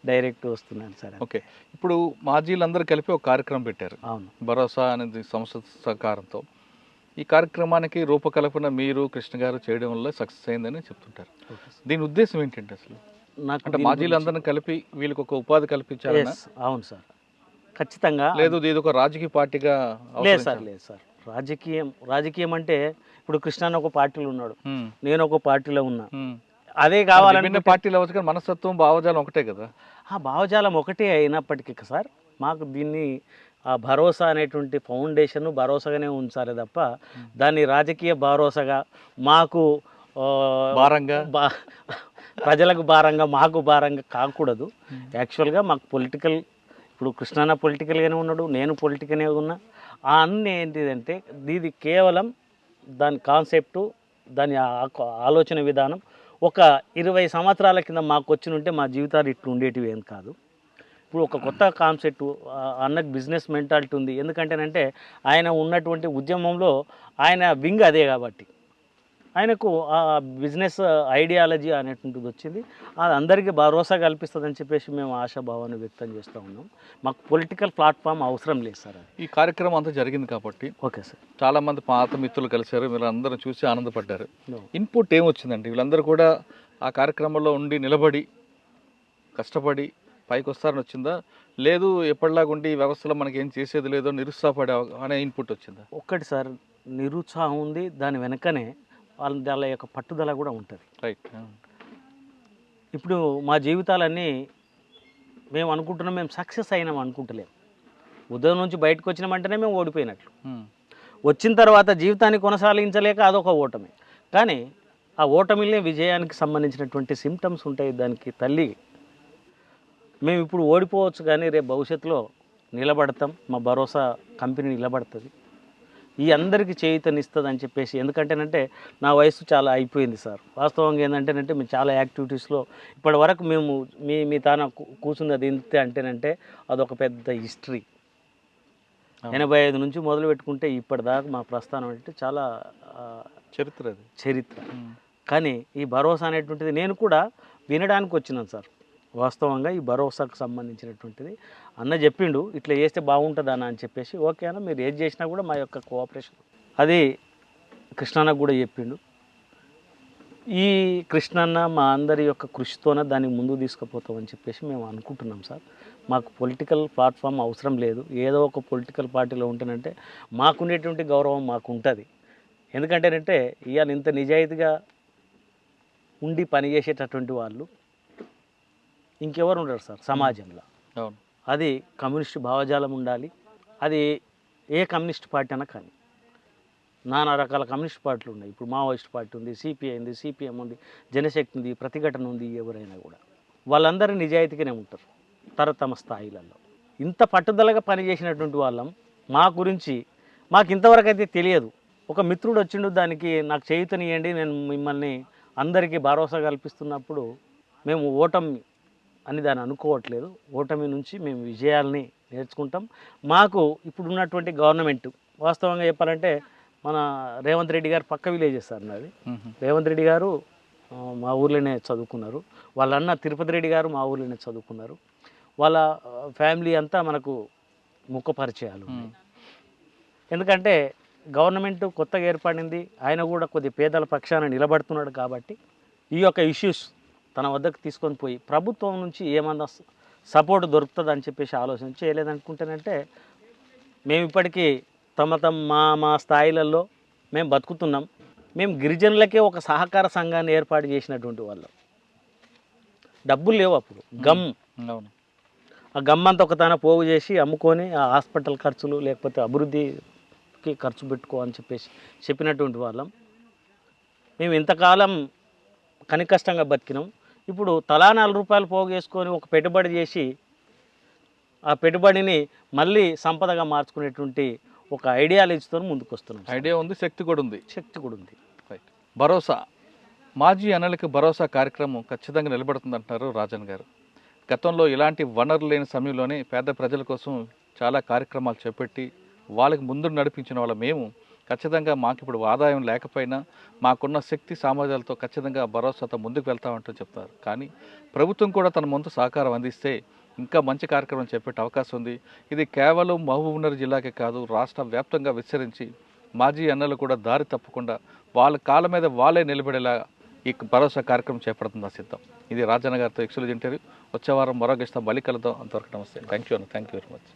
డైరెక్ట్ వస్తున్నాను సార్. ఓకే, ఇప్పుడు మాజీలందరూ కలిపి ఒక కార్యక్రమం పెట్టారు, అవును. భరోసా అనేది సంస్థ సహకారంతో. ఈ కార్యక్రమానికి రూపకల్పన మీరు కృష్ణ గారు చేయడం వల్ల సక్సెస్ అయిందని చెప్తుంటారు. దీని ఉద్దేశం ఏంటంటే అసలు నాకు అంటే మాజీలందరిని కలిపి వీళ్ళకి ఒక ఉపాధి కల్పించారు? అవును సార్, ఖచ్చితంగా. లేదు ఇది ఒక రాజకీయ పార్టీగా? లేదు సార్. రాజకీయం అంటే ఇప్పుడు కృష్ణ ఒక పార్టీలో ఉన్నాడు, నేను ఒక పార్టీలో ఉన్నా. అదే కావాలంటే పార్టీలో అవచ్చు కానీ మనస్తత్వం భావజాలం ఒకటే కదా. ఆ భావజాలం ఒకటే అయినప్పటికీ సార్ మాకు దీన్ని ఆ భరోసా అనేటువంటి ఫౌండేషన్ భరోసాగానే ఉంచాలి తప్ప దాన్ని రాజకీయ భరోసాగా మాకు భారంగా ప్రజలకు భారంగా మాకు భారంగా కాకూడదు. యాక్చువల్గా మాకు పొలిటికల్, ఇప్పుడు కృష్ణన్న పొలిటికల్గానే ఉన్నాడు, నేను పొలిటికల్గానే ఉన్నా. ఆ అన్నీ ఏంటిదంటే ఇది కేవలం దాని కాన్సెప్టు, దాని ఆలోచన విధానం ఒక 20 సంవత్సరాల కింద మాకు వచ్చినుంటే మా జీవితాలు ఇట్లు ఉండేటివి ఏం కాదు. ఇప్పుడు ఒక కొత్త కాన్సెప్ట్, అన్నకు బిజినెస్ మెంటాలిటీ ఉంది. ఎందుకంటేనంటే ఆయన ఉన్నటువంటి ఉద్యమంలో ఆయన వింగ్ అదే కాబట్టి ఆయనకు ఆ బిజినెస్ ఐడియాలజీ అనేటువంటిది వచ్చింది. అది అందరికీ భరోసా కల్పిస్తుందని చెప్పేసి మేము ఆశాభావాన్ని వ్యక్తం చేస్తూ ఉన్నాం. మాకు పొలిటికల్ ప్లాట్ఫామ్ అవసరం లేదు సార్. ఈ కార్యక్రమం అంతా జరిగింది కాబట్టి ఓకే సార్, చాలామంది పాత మిత్రులు కలిశారు, మీరు అందరూ చూసి ఆనందపడ్డారు. ఇన్పుట్ ఏమొచ్చిందండి? వీళ్ళందరూ కూడా ఆ కార్యక్రమంలో ఉండి నిలబడి కష్టపడి పైకి వస్తారని వచ్చిందా, లేదు ఎప్పటిలాగా ఉండి ఈ వ్యవస్థలో మనకి ఏం చేసేది లేదో నిరుత్సాహపడే అనే ఇన్పుట్ వచ్చిందా? ఒక్కటి సార్, నిరుత్సాహం ఉంది, దాని వెనకనే వాళ్ళ యొక్క పట్టుదల కూడా ఉంటుంది. రైట్. ఇప్పుడు మా జీవితాలన్నీ మేము అనుకుంటున్నాం, మేము సక్సెస్ అయినాం అనుకుంటలేము. ఉదయం నుంచి బయటకు వచ్చినామంటేనే మేము ఓడిపోయినట్లు. వచ్చిన తర్వాత జీవితాన్ని కొనసాగించలేక అదొక ఓటమి. కానీ ఆ ఓటమిలే విజయానికి సంబంధించినటువంటి సిమ్టమ్స్ ఉంటాయి. దానికి తల్లి మేము ఇప్పుడు ఓడిపోవచ్చు కానీ రేపు భవిష్యత్తులో నిలబడతాం, మా భరోసా కంపెనీ నిలబడుతుంది, ఈ అందరికీ చేయూతనిస్తుంది అని చెప్పేసి. ఎందుకంటేనంటే నా వయసు చాలా అయిపోయింది సార్. వాస్తవంగా ఏంటంటేనంటే మేము చాలా యాక్టివిటీస్లో ఇప్పటి వరకు మేము మీ తాన కూర్చున్నది ఇంతే అంటేనంటే అదొక పెద్ద హిస్టరీ. 85 నుంచి మొదలు పెట్టుకుంటే ఇప్పటిదాకా మా ప్రస్థానం అంటే చాలా చరిత్ర. కానీ ఈ భరోసా అనేటువంటిది నేను కూడా వినడానికి వచ్చినాను సార్. వాస్తవంగా ఈ భరోసాకు సంబంధించినటువంటిది అన్న చెప్పిండు, ఇట్లా చేస్తే బాగుంటుంది అన్న అని చెప్పేసి. ఓకే అన్న, మీరు ఏది చేసినా కూడా మా యొక్క కోఆపరేషన్, అది కృష్ణన్నకు కూడా చెప్పిండు. ఈ కృష్ణన్న మా అందరి యొక్క కృషితోనే దాన్ని ముందుకు తీసుకుపోతామని చెప్పేసి మేము అనుకుంటున్నాం సార్. మాకు పొలిటికల్ ప్లాట్ఫామ్ అవసరం లేదు. ఏదో ఒక పొలిటికల్ పార్టీలో ఉంటేనంటే మాకుండేటువంటి గౌరవం మాకు ఉంటుంది. ఎందుకంటేనంటే ఇవాళ ఇంత నిజాయితీగా ఉండి పనిచేసేటటువంటి వాళ్ళు ఇంకెవరు ఉండరు సార్ సమాజంలో. అది కమ్యూనిస్ట్ భావజాలం ఉండాలి. అది ఏ కమ్యూనిస్ట్ పార్టీ అయినా కానీ, నానా రకాల కమ్యూనిస్ట్ పార్టీలు ఉన్నాయి. ఇప్పుడు మావోయిస్ట్ పార్టీ ఉంది, సిపిఐ ఉంది, సిపిఎం ఉంది, జనశక్తి ఉంది, ప్రతిఘటన ఉంది. ఎవరైనా కూడా వాళ్ళందరూ నిజాయితీగానే ఉంటారు తమ స్థాయిలలో. ఇంత పట్టుదలగా పనిచేసినటువంటి వాళ్ళం మా గురించి మాకు ఇంతవరకు అయితే తెలియదు. ఒక మిత్రుడు వచ్చిండు, దానికి నాకు చేయూతనియండి, నేను మిమ్మల్ని అందరికీ భరోసా కల్పిస్తున్నప్పుడు మేము ఓటమి అని దాన్ని అనుకోవట్లేదు. ఓటమి నుంచి మేము విజయాల్ని నేర్చుకుంటాం. మాకు ఇప్పుడు ఉన్నటువంటి గవర్నమెంట్ వాస్తవంగా చెప్పాలంటే మన రేవంత్ రెడ్డి గారు పక్క విలేజెస్ సార్ నాది. రేవంత్ రెడ్డి గారు మా ఊర్లోనే చదువుకున్నారు. వాళ్ళ అన్న తిరుపతి రెడ్డి గారు మా ఊర్లోనే చదువుకున్నారు. వాళ్ళ ఫ్యామిలీ అంతా మనకు ముఖ పరిచయాలు. ఎందుకంటే గవర్నమెంట్ కొత్తగా ఏర్పడింది, ఆయన కూడా కొద్ది పేదల పక్షాన నిలబడుతున్నాడు కాబట్టి ఈ యొక్క ఇష్యూస్ తన వద్దకు తీసుకొని పోయి ప్రభుత్వం నుంచి ఏమన్నా సపోర్ట్ దొరుకుతుంది అని చెప్పేసి ఆలోచన చేయలేదనుకుంటేనంటే మేము ఇప్పటికీ మా స్థాయిలలో మేము బతుకుతున్నాం. మేము గిరిజనులకే ఒక సహకార సంఘాన్ని ఏర్పాటు చేసినటువంటి వాళ్ళం. డబ్బులు లేవు అప్పుడు, గమ్. ఆ గమ్ అంతా ఒక తన పోగు చేసి అమ్ముకొని ఆ హాస్పిటల్ ఖర్చులు లేకపోతే అభివృద్ధికి ఖర్చు పెట్టుకో అని చెప్పేసి చెప్పినటువంటి వాళ్ళం. మేము ఇంతకాలం కనికష్టంగా బతికినాం. ఇప్పుడు తలా 4 రూపాయలు పోగేసుకొని ఒక పెట్టుబడి చేసి ఆ పెట్టుబడిని మళ్ళీ సంపదగా మార్చుకునేటువంటి ఒక ఐడియాలజీతో ముందుకు వస్తున్నాం. ఐడియా ఉంది, శక్తి కూడా ఉంది. శక్తి కూడా ఉంది. రైట్. భరోసా మాజీ అన్నలకు భరోసా కార్యక్రమం ఖచ్చితంగా నిలబడుతుందంటున్నారు రాజన్ గారు. గతంలో ఇలాంటి వనరులు లేని సమయంలోనే పేద ప్రజల కోసం చాలా కార్యక్రమాలు చేపట్టి వాళ్ళకి ముందు నడిపించిన వాళ్ళ మేము ఖచ్చితంగా మాకు ఇప్పుడు ఆదాయం లేకపోయినా మాకున్న శక్తి సామర్థ్యాలతో ఖచ్చితంగా భరోసాతో ముందుకు వెళ్తామంటూ చెప్తారు. కానీ ప్రభుత్వం కూడా తన వంతు సహకారం అందిస్తే ఇంకా మంచి కార్యక్రమం చేపట్టే అవకాశం ఉంది. ఇది కేవలం మహబూబ్నగర్ జిల్లాకే కాదు, రాష్ట్ర వ్యాప్తంగా విస్తరించి మాజీ అన్నలు కూడా దారి తప్పకుండా వాళ్ళ కాళ్ళ మీద వాళ్ళే నిలబడేలా ఈ భరోసా కార్యక్రమం చేపడుతుందా సిద్ధం. ఇది రాజన్న గారితో ఎక్స్క్లూజివ్ ఇంటర్వ్యూ. వచ్చే వారం మరో గెస్ట్తో మళ్ళీ కలుద్దాం. అంతవరకు నమస్తే. Thank you very much.